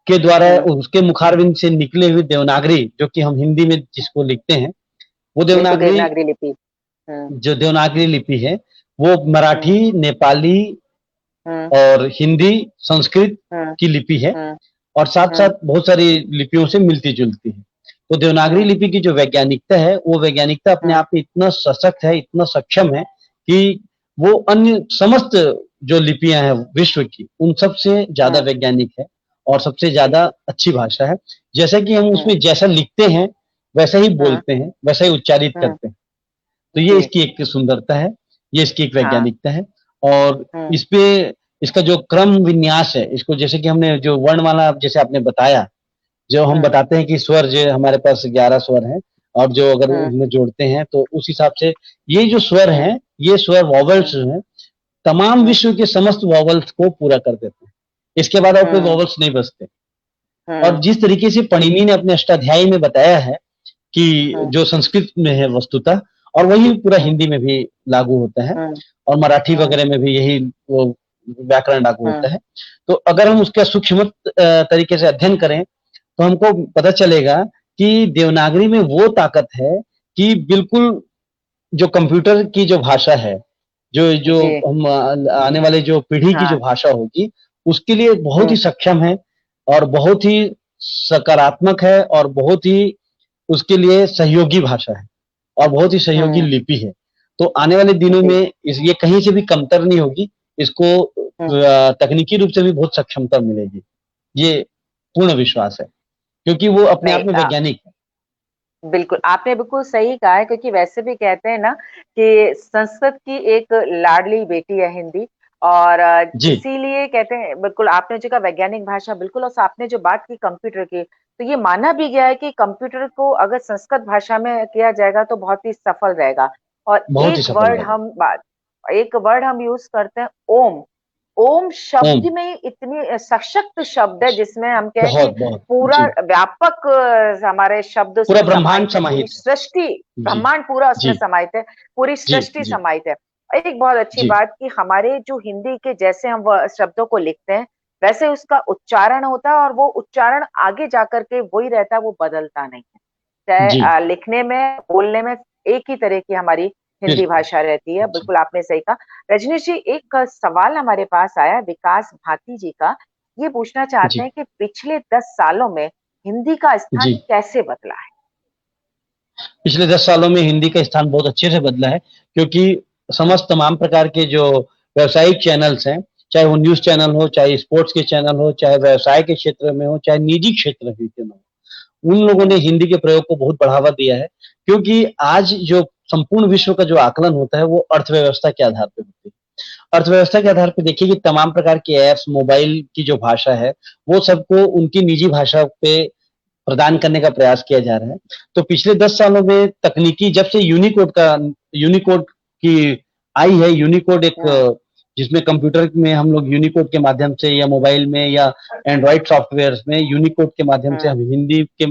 Speaker 2: के द्वारा
Speaker 1: हम्म
Speaker 2: उसके मुखारबिंद से निकले हुए देवनागरी, जो कि हम हिंदी में जिसको लिखते हैं, वो
Speaker 1: जिसको
Speaker 2: देवनागरी,
Speaker 1: देवनागरी लिपि। हम्म
Speaker 2: जो देवनागरी लिपि है, वो
Speaker 1: हम्म
Speaker 2: मराठी, नेपाली
Speaker 1: हम्म
Speaker 2: और हिंदी, संस्कृत
Speaker 1: हम्म
Speaker 2: की लिपि है,
Speaker 1: हम्म
Speaker 2: और साथ-साथ
Speaker 1: हम्म
Speaker 2: बहुत सारी लिपियों से मिलती-जुलती है। तो देवनागरी
Speaker 1: हम्म
Speaker 2: लिपि की जो वैज्ञानिकता है, वो वैज्ञानिकता अपने
Speaker 1: हम्म
Speaker 2: आप में इतना सशक्त है, इतना सक्षम है कि वो अन्य समस्त जो लिपियाँ हैं विश्व की, उन सब से ज़्यादा
Speaker 1: हम्म,
Speaker 2: वैज्ञानिक है और सबसे ज़्यादा
Speaker 1: बिल्कुल।
Speaker 2: अच्छी भाषा है। जैसा कि हम
Speaker 1: हम्म
Speaker 2: उसमें जैसा लिखते हैं, वैसा ही
Speaker 1: हम्म
Speaker 2: बोलते हैं, वैसा ही उच्चारित
Speaker 1: हम्म
Speaker 2: करते हैं। तो ये
Speaker 1: जी।
Speaker 2: इसकी एक सुंदरता है, ये इसकी एक
Speaker 1: हाँ।
Speaker 2: वैज्ञानिकता है, और
Speaker 1: हम्म
Speaker 2: इसपे इसका जो क्रम विन्यास है, इसको जैसे कि हमने जो वर्णमाला जैसे आपने बताया, जो हम
Speaker 1: हम्म
Speaker 2: बताते हैं कि स्वर जो हमारे पास 11 स्वर हैं, और जो अगर
Speaker 1: हम्म
Speaker 2: उनमें जोड़ते हैं तो उस हिसाब से ये जो स्वर
Speaker 1: हम्म
Speaker 2: हैं, ये स्वर
Speaker 1: हम्म
Speaker 2: वॉवल्स हैं, तमाम
Speaker 1: हम्म
Speaker 2: विश्व के समस्त वॉवल्स को पूरा कर देते हैं। इसके बाद और कोई
Speaker 1: हम्म
Speaker 2: वॉवल्स नहीं बचते। और
Speaker 1: हम्म
Speaker 2: जिस तरीके से पाणिनि ने अपने अष्टाध्यायी में बताया है कि
Speaker 1: हम्म
Speaker 2: जो संस्कृत में है वस्तुतः, और वही पूरा
Speaker 1: हम्म
Speaker 2: हिंदी में भी लागू होता है,
Speaker 1: हम्म
Speaker 2: और मराठी
Speaker 1: हम्म
Speaker 2: वगैरह में भी यही वो व्याकरण लागू
Speaker 1: हम्म
Speaker 2: होता है। तो अगर हम उसका सूक्ष्म तरीके से अध्ययन करें, तो हमको पता चलेगा कि देवनागरी में वो ताकत है कि बिल्कुल जो कंप्यूटर की जो भाषा है, जो जो
Speaker 1: जी।
Speaker 2: हम आने वाले जो पीढ़ी की जो
Speaker 1: हाँ।
Speaker 2: भाषा होगी, उसके लिए बहुत ही
Speaker 1: हम्म
Speaker 2: सक्षम है, और बहुत ही सकारात्मक है, और बहुत ही उसके लिए सहयोगी भाषा है, और बहुत ही सहयोगी
Speaker 1: हम्म
Speaker 2: लिपि है। तो आने वाले दिनों
Speaker 1: जी।
Speaker 2: में ये कहीं से भी कमतर नहीं होगी, इसको
Speaker 1: हम्म
Speaker 2: तकनीकी रूप से भी बहुत सक्षमता मिलेगी। ये पूर्ण विश्वास है, क्योंकि वो अपने आप
Speaker 1: नहीं
Speaker 2: में वैज्ञानिक है।
Speaker 1: बिल्कुल, आपने बिल्कुल सही कहा है क्योंकि वैसे भी कहते हैं ना कि संस्कृत की एक लाडली बेटी है हिंदी और
Speaker 2: जी,
Speaker 1: इसीलिए कहते हैं बिल्कुल आपने जो कहा वैज्ञानिक भाषा बिल्कुल और आपने जो बात की कंप्यूटर की, तो ये माना भी गया है कि कंप्यूटर को अगर संस्कृत भाषा में किया जाएगा तो बहुत ही सफल रहेगा। और
Speaker 2: बहुत ही सफल रहेगा।
Speaker 1: एक वर्ड हम यूज़ करते हैं ओम। ओम
Speaker 2: ओम,
Speaker 1: शब्द में ही इतनी सशक्त शब्द है जिसमें हम कहें कि
Speaker 2: बहुत, बहुत।
Speaker 1: पूरा
Speaker 2: जी,
Speaker 1: व्यापक हमारे शब्द
Speaker 2: पूरा
Speaker 1: उसमें
Speaker 2: ब्रह्मांड
Speaker 1: समाहित है, पूरी
Speaker 2: समाहित है।
Speaker 1: सृष्टि,
Speaker 2: जी,
Speaker 1: ब्रह्मांड पूरा उसमें
Speaker 2: जी,
Speaker 1: समाहित है, पूरी
Speaker 2: जी,
Speaker 1: सृष्टि
Speaker 2: जी,
Speaker 1: समाहित है। एक बहुत अच्छी
Speaker 2: जी,
Speaker 1: बात कि हमारे जो हिंदी के जैसे हम शब्दों को लिखते हैं, वैसे उसका उच्चारण होता है और वो उच्चारण आगे जाकर के वही रहता है, वो बदलता नहीं है। चाहे
Speaker 2: जी,
Speaker 1: लिखने में, बोलने में एक ही तरह की हमारी हिंदी
Speaker 2: बिल्कुल।
Speaker 1: भाषा रहती है।
Speaker 2: जी,
Speaker 1: बिल्कुल आपने सही कहा। रजनीश जी एक सवाल हमारे पास आया विकास भाटी जी का। ये पूछना चाहते
Speaker 2: जी,
Speaker 1: हैं कि पिछले 10 सालों में हिंदी का स्थान
Speaker 2: जी।
Speaker 1: कैसे बदला है?
Speaker 2: पिछले 10 सालों में हिंदी का स्थान बहुत अच्छे से बदला है, क्योंकि समस्त तमाम प्रकार के जो व्यावसायिक चैनल्स हैं, चाहे वो न्यूज़ चैनल हो, चाहे स्पोर्ट्स के चैनल हो, चाहे व्यवसाय के क्षेत्र में हो, चाहे निजी क्षेत्र ही क्यों ना हो, उन लोगों ने
Speaker 1: हुँ,
Speaker 2: हिंदी के प्रयोग को बहुत बढ़ावा दिया है। क्योंकि आज जो संपूर्ण विश्व का जो आकलन होता है, वो अर्थव्यवस्था के आधार पे होती है। अर्थव्यवस्था के आधार पे देखिए कि तमाम प्रकार के ऐप्स, मोबाइल की जो भाषा है, वो सबको उनकी निजी भाषा पे प्रदान करने का प्रयास किया जा रहा है। तो पिछले 10 सालों में तकनीकी जब से यूनिकोड की आई है, यूनिकोड एक
Speaker 1: हाँ।
Speaker 2: जिसमें कंप्यूटर में हम लोग यूनिकोड के माध्यम से या मोबाइल में या एंड्रॉइड सॉफ्टवेयर में यूनिकोड के माध्यम से
Speaker 1: हाँ।
Speaker 2: हम हिंदी के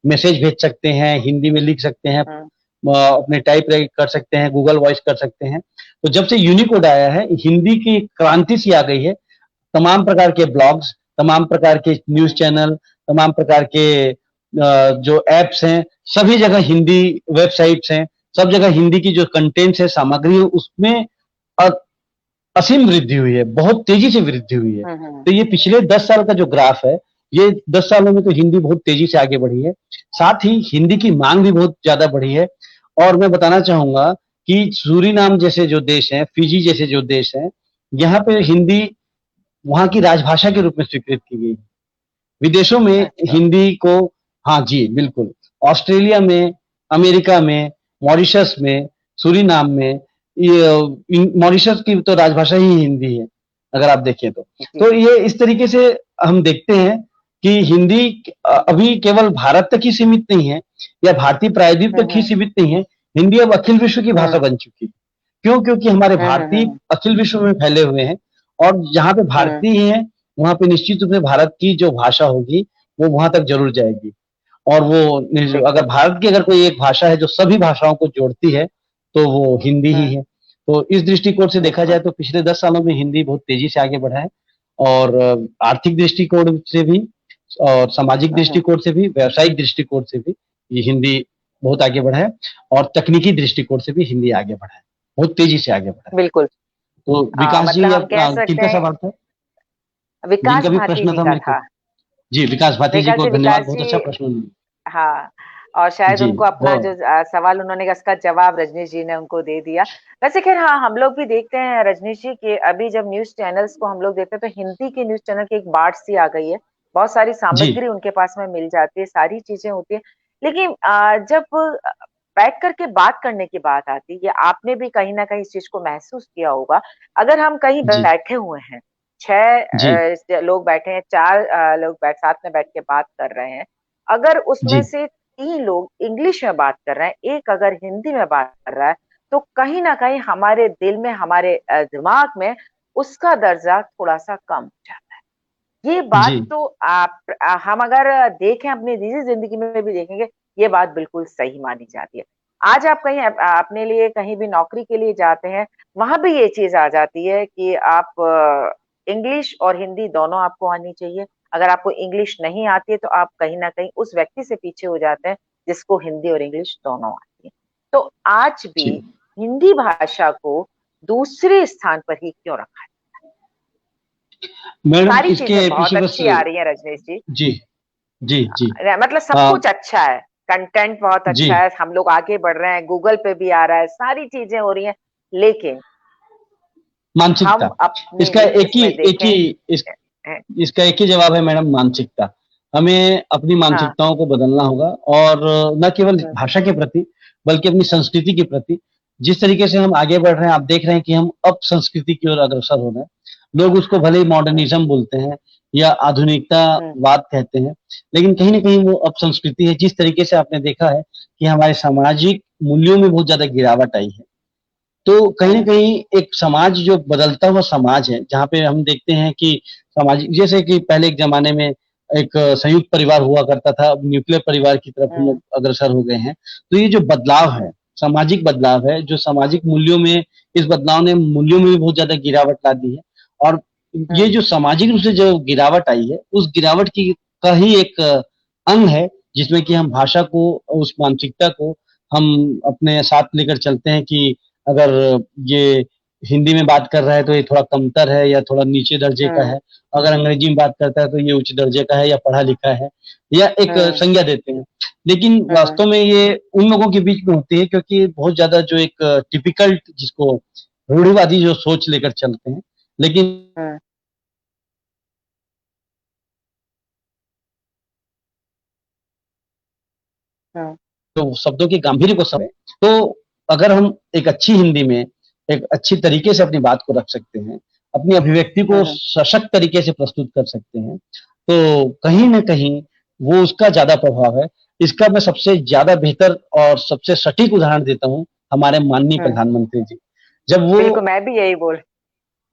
Speaker 2: मैसेज भेज सकते हैं, हिंदी में लिख सकते हैं,
Speaker 1: हाँ।
Speaker 2: अपने टाइप कर सकते हैं, गूगल वॉइस कर सकते हैं। तो जब से यूनिकोड आया है, हिंदी की क्रांति सी आ गई है। तमाम प्रकार के ब्लॉग्स, तमाम प्रकार के न्यूज़
Speaker 1: हाँ।
Speaker 2: चैनल, तमाम प्रकार के जो ऐप्स हैं, सभी जगह हिंदी वेबसाइट्स हैं, सब जगह हिंदी की जो कंटेंट्स है, सामग्री है, उसमें अ, असीम वृद्धि हुई है, बहुत तेज़ी से वृद्धि हुई है।
Speaker 1: हाँ। हाँ।
Speaker 2: तो ये पिछले 10 साल का जो ग्राफ है, ये 10 सालों में तो हिंदी बहुत तेज़ी से आगे बढ़ी है। साथ ही हिंदी की माँग भी बहुत ज़्यादा बढ़ी है और मैं बताना चाहूँगा कि सूरीनाम जैसे जो देश हैं, फिजी जैसे जो देश हैं, यहाँ पे हिंदी वहाँ की राजभाषा के रूप में स्वीकृत की गई। विदेशों में
Speaker 1: अच्छा।
Speaker 2: हिंदी को हाँ जी, बिल्कुल। ऑस्ट्रेलिया में, अमेरिका में, मॉरिशस में, सूरीनाम में मॉरिशस की तो राजभाषा ही हिंदी है, अगर आप देखें तो।
Speaker 1: जी।
Speaker 2: तो ये इस तरीके से हम देखते हैं कि हिंदी अभी केवल भारत तक ही सीमित नहीं है या भारतीय प्रायद्वीप
Speaker 1: हाँ।
Speaker 2: तक ही
Speaker 1: हाँ।
Speaker 2: सीमित नहीं है, हिंदी अब अखिल विश्व की भाषा
Speaker 1: हाँ।
Speaker 2: बन चुकी है। क्यों? क्योंकि हमारे
Speaker 1: हाँ। हाँ।
Speaker 2: भारतीय
Speaker 1: हाँ।
Speaker 2: अखिल विश्व में फैले हुए हैं और जहाँ पे
Speaker 1: हाँ।
Speaker 2: भारतीय हैं, वहाँ पे निश्चित रूप से भारत की जो भाषा होगी, वो वहाँ तक ज़रूर जाएगी। और वो अगर
Speaker 1: बिल्कुल।
Speaker 2: भारत की अगर कोई एक भाषा है जो सभी भाषाओं को जोड़ती है, तो वो हिंदी ही
Speaker 1: हाँ।
Speaker 2: है। तो इस दृष्टिकोण से देखा
Speaker 1: बिल्कुल।
Speaker 2: जाए तो पिछले 10 सालों में हिंदी बहुत तेज़ी से आगे बढ़ा है और आर्थिक दृष्टिकोण से भी और सामाजिक
Speaker 1: हाँ। हाँ।
Speaker 2: दृष्टिकोण से भी, व्यावसायिक दृष्टिकोण से भी ये हिंदी बहुत आगे बढ़ा है और तकनीकी दृष्टिकोण से भी हिंदी आगे बढ़ा है। बहुत तेज़ी से आगे बढ़ा है।
Speaker 1: बिल्कुल।
Speaker 2: तो विकास
Speaker 1: मतलब
Speaker 2: जी
Speaker 1: हम
Speaker 2: अब
Speaker 1: कह सकते
Speaker 2: किनका
Speaker 1: हैं
Speaker 2: सवाल था? जिनका
Speaker 1: विकास
Speaker 2: भी
Speaker 1: भारती
Speaker 2: प्रश्न
Speaker 1: जी
Speaker 2: था
Speaker 1: का
Speaker 2: मेरे को
Speaker 1: था।
Speaker 2: जी, विकास भारती जी
Speaker 1: विकास
Speaker 2: को
Speaker 1: जी,
Speaker 2: धन्यवाद,
Speaker 1: विकास
Speaker 2: बहुत अच्छा
Speaker 1: जी।
Speaker 2: प्रश्न
Speaker 1: हाँ। और शायद
Speaker 2: जी,
Speaker 1: उनको अपना जो सवाल उन्होंने उसका जवाब रजनीश जी ने उनको दे दिया। वैसे खैर हाँ, हम लोग भी देखते हैं रजनीश जी कि अभी जब न्यूज़ चैनल्स को हम लोग देखते हैं तो हिंदी के न्यूज़ चैनल की एक बाढ़ सी आ गई है। बहुत सारी
Speaker 2: जी,
Speaker 1: सामग्री उनके पास में मिल जाती है, सारी चीज़ें होती हैं। लेकिन जब बैठ कर के बात करने की बात आती है, ये आपने भी कहीं न कहीं इस चीज़ को महसूस किया होगा। अगर हम कहीं
Speaker 2: जी,
Speaker 1: बैठे हुए हैं, 6
Speaker 2: जी,
Speaker 1: लोग बैठे हैं, 4 लोग साथ में बैठ के बात कर रहे हैं। अगर उसमें
Speaker 2: जी,
Speaker 1: से 3 लोग इंग्लिश में बात कर रहे हैं, 1 अगर हिंदी में बात कर रहा है, तो कहीं न कहीं हमारे दिल में, हमारे दिमाग में उसका दर्जा थोड़ा-सा कम हो जाता है। ये बात
Speaker 2: जी,
Speaker 1: तो हम अगर देखें अपनी निजी ज़िंदगी में भी देखेंगे, ये बात बिल्कुल सही मानी जाती है। आज आप कहीं अपने लिए कहीं भी नौकरी के लिए जाते हैं, वहाँ भी ये चीज़ आ जाती है कि आप इंग्लिश और हिंदी दोनों आपको आनी चाहिए। अगर आपको इंग्लिश नहीं आती है, तो आप कहीं न कहीं उस व्यक्ति से पीछे हो जाते हैं, जिसको हिंदी और इंग्लिश दोनों आती है। तो आज भी
Speaker 2: जी।
Speaker 1: हिंदी भाषा को दूसरे स्थान पर ही क्यों रखा है?
Speaker 2: मैडम
Speaker 1: सारी चीज़ें
Speaker 2: इसके
Speaker 1: बहुत
Speaker 2: पीछे बस
Speaker 1: अच्छी आ रही हैं रजनीश जी।
Speaker 2: जी, जी, जी।
Speaker 1: मतलब सब
Speaker 2: अ,
Speaker 1: कुछ अच्छा है, कंटेंट बहुत
Speaker 2: जी,
Speaker 1: अच्छा है, हम लोग आगे बढ़ रहे हैं, गूगल पे भी आ रहा है, सारी चीज़ें हो रही हैं, लेकिन हम
Speaker 2: मानसिकता।
Speaker 1: अपनी
Speaker 2: इसका एक ही
Speaker 1: इसमें
Speaker 2: एक ही
Speaker 1: देखें
Speaker 2: इस
Speaker 1: अ,
Speaker 2: इसका एक ही जवाब है मैडम मानसिकता। हमें अपनी
Speaker 1: हाँ।
Speaker 2: मानसिकताओं को बदलना होगा और न केवल
Speaker 1: हुँ।
Speaker 2: भाषा के प्रति, बल्कि अपनी संस्कृति के प्रति। जिस तरीके से हम आगे बढ़ रहे हैं, आप देख रहे हैं कि हम अपसंस्कृति की ओर अग्रसर हो रहे हैं। लोग उसको भले ही
Speaker 1: हुँ।
Speaker 2: मॉडर्निज़्म बोलते हैं या
Speaker 1: हुँ।
Speaker 2: आधुनिकतावाद कहते हैं, लेकिन कहीं न कहीं वो अपसंस्कृति है। जिस तरीके से आपने देखा है कि हमारे सामाजिक मूल्यों में बहुत ज़्यादा गिरावट आई है। तो कहीं न
Speaker 1: हुँ।
Speaker 2: कहीं एक समाज जो बदलता हुआ समाज है, जहाँ पे हम देखते हैं कि सामाजिक जैसे कि पहले के ज़माने में एक संयुक्त परिवार हुआ करता था, अब न्यूक्लियर परिवार की तरफ हम लोग
Speaker 1: हुँ।
Speaker 2: अग्रसर हो गए हैं। तो ये जो बदलाव
Speaker 1: हुँ।
Speaker 2: है, सामाजिक बदलाव है, जो सामाजिक मूल्यों में इस बदलाव ने मूल्यों में भी बहुत ज़्यादा गिरावट ला दी है और ये
Speaker 1: हुँ।
Speaker 2: जो सामाजिक रूप से जो गिरावट आई है, उस गिरावट की का ही एक अंग है, जिसमें कि हम भाषा को, उस मानसिकता को हम अपने साथ लेकर चलते हैं कि अगर ये हिंदी में बात कर रहा है तो ये थोड़ा कमतर है या थोड़ा नीचे दर्जे का
Speaker 1: हुँ।
Speaker 2: है। अगर अंग्रेजी में बात करता है तो ये उच्च दर्जे का है या पढ़ा-लिखा है या एक
Speaker 1: हुँ।
Speaker 2: संज्ञा देते हैं। लेकिन
Speaker 1: हुँ।
Speaker 2: वास्तव में ये उन लोगों के बीच में होती है क्योंकि बहुत ज़्यादा जो एक टिपिकल जिसको रूढ़िवादी जो सोच लेकर चलते हैं। लेकिन
Speaker 1: हुँ। हुँ।
Speaker 2: तो शब्दों के गांभीर्य को समझें, तो अगर हम एक अच्छी हिंदी में एक अच्छी तरीके से अपनी बात को रख सकते हैं, अपनी अभिव्यक्ति को सशक्त तरीके से प्रस्तुत कर सकते हैं, तो कहीं न कहीं वो उसका ज़्यादा प्रभाव है। इसका मैं सबसे ज़्यादा बेहतर और सबसे सटीक उदाहरण देता हूँ, हमारे माननीय प्रधानमंत्री जी। जब वो
Speaker 1: बिल्कुल, मैं भी यही बोल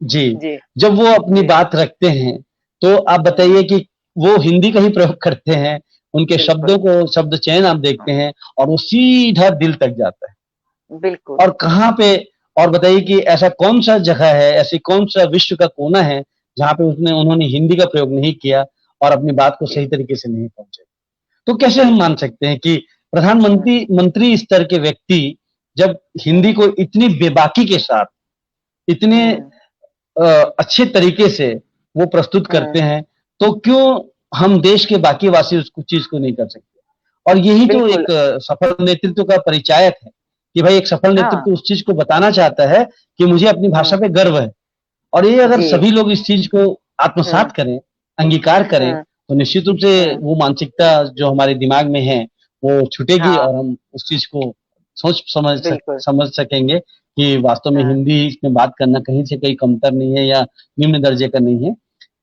Speaker 2: जी,
Speaker 1: जी,
Speaker 2: जब वो अपनी
Speaker 1: जी।
Speaker 2: बात रखते हैं, तो आप बताइए कि वो हिंदी का ही प्रयोग करते हैं, उनके
Speaker 1: बिल्कुल,
Speaker 2: शब्दों को शब्द चयन आप देखते हैं और वो सीधा दिल तक जाता है।
Speaker 1: बिल्कुल।
Speaker 2: और कहाँ पे और बताइए कि ऐसा कौन-सा जगह है, ऐसी कौन-सा विश्व का कोना है, जहाँ पे उसने उन्होंने हिंदी का प्रयोग नहीं किया और अपनी बात को
Speaker 1: जी,
Speaker 2: सही तरीके से नहीं पहुँचाई। तो कैसे हम
Speaker 1: बिल्कुल।
Speaker 2: मान सकते हैं कि
Speaker 1: हुँ,
Speaker 2: मंत्री स्तर के व्यक्ति जब हिंदी
Speaker 1: हुँ,
Speaker 2: को इतनी बेबाकी के साथ, इतने
Speaker 1: हुँ,
Speaker 2: अ, अच्छे तरीके से वो प्रस्तुत
Speaker 1: हुँ,
Speaker 2: करते हैं, तो क्यों हम देश के बाकी वासी उस चीज़ को नहीं कर सकते? और यही तो
Speaker 1: बिल्कुल।
Speaker 2: एक सफल नेतृत्व का परिचायक है, कि भाई एक सफल
Speaker 1: हाँ,
Speaker 2: नेतृत्व उस चीज़ को बताना चाहता है कि मुझे अपनी भाषा
Speaker 1: हुँ,
Speaker 2: पे गर्व है। और ये अगर
Speaker 1: जी,
Speaker 2: सभी लोग इस चीज़ को
Speaker 1: हुँ,
Speaker 2: आत्मसात करें, अंगीकार करें,
Speaker 1: हुँ,
Speaker 2: तो निश्चित रूप से
Speaker 1: हुँ,
Speaker 2: वो मानसिकता जो हमारे दिमाग में है, वो छूटेगी
Speaker 1: हाँ,
Speaker 2: और हम उस चीज़ को सोच
Speaker 1: बिल्कुल।
Speaker 2: समझ सकेंगे कि वास्तव में
Speaker 1: हाँ,
Speaker 2: हिंदी में बात करना कहीं से कहीं कमतर नहीं है या निम्न दर्जे का नहीं है।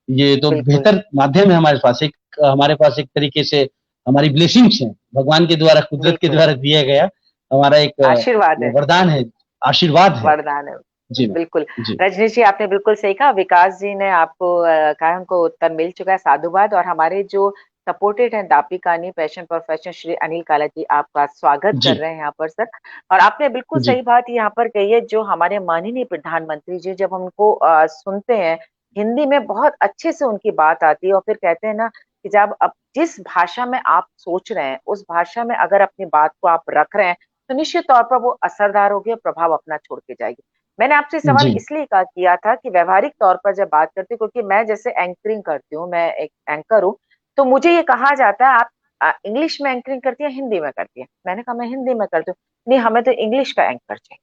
Speaker 2: ये तो
Speaker 1: बिल्कुल,
Speaker 2: बेहतर माध्यम है हमारे पास एक तरीके से हमारी ब्लेसिंग्स हैं, भगवान के द्वारा, कुदरत के
Speaker 1: बिल्कुल।
Speaker 2: द्वारा दिया गया हमारा एक
Speaker 1: आशीर्वाद है,
Speaker 2: वरदान है, आशीर्वाद है।
Speaker 1: वरदान है।
Speaker 2: जी मैम।
Speaker 1: बिल्कुल।
Speaker 2: जी,
Speaker 1: रजनीश जी, आपने बिल्कुल सही कहा। विकास जी ने आपको कहा है, उनको उत्तर मिल चुका है, साधुवाद। और हमारे जो सपोर्टेड हैं दापी कानी passion for fashion Shri Anil Kala जी, आपका स्वागत
Speaker 2: जी,
Speaker 1: कर रहे हैं यहाँ पर सर। और आपने बिल्कुल
Speaker 2: जी,
Speaker 1: सही बात यहाँ पर कही है, जो हमारे माननीय प्रधानमंत्री जी जब उनको सुनते हैं, हिंदी में बहुत अच्छे से उनकी बात आती है और फिर कहते हैं ना कि जब अब जिस भाषा में आप सोच रहे हैं, उस भाषा में अगर अपनी बात को आप रख रहे हैं, तो निश्चित तौर पर वो असरदार होगी और प्रभाव अपना छोड़ के जाएगी। मैंने आपसे सवाल
Speaker 2: जी,
Speaker 1: इसलिए का किया था कि व्यावहारिक तौर पर जब बात करती हूँ, क्योंकि मैं जैसे एंकरिंग करती हूँ, मैं एक एंकर हूँ, तो मुझे ये कहा जाता है आप इंग्लिश में एंकरिंग करती हैं, हिंदी में करती हैं? मैंने कहा मैं हिंदी में करती हूँ। नहीं, हमें तो इंग्लिश का एंकर चाहिए,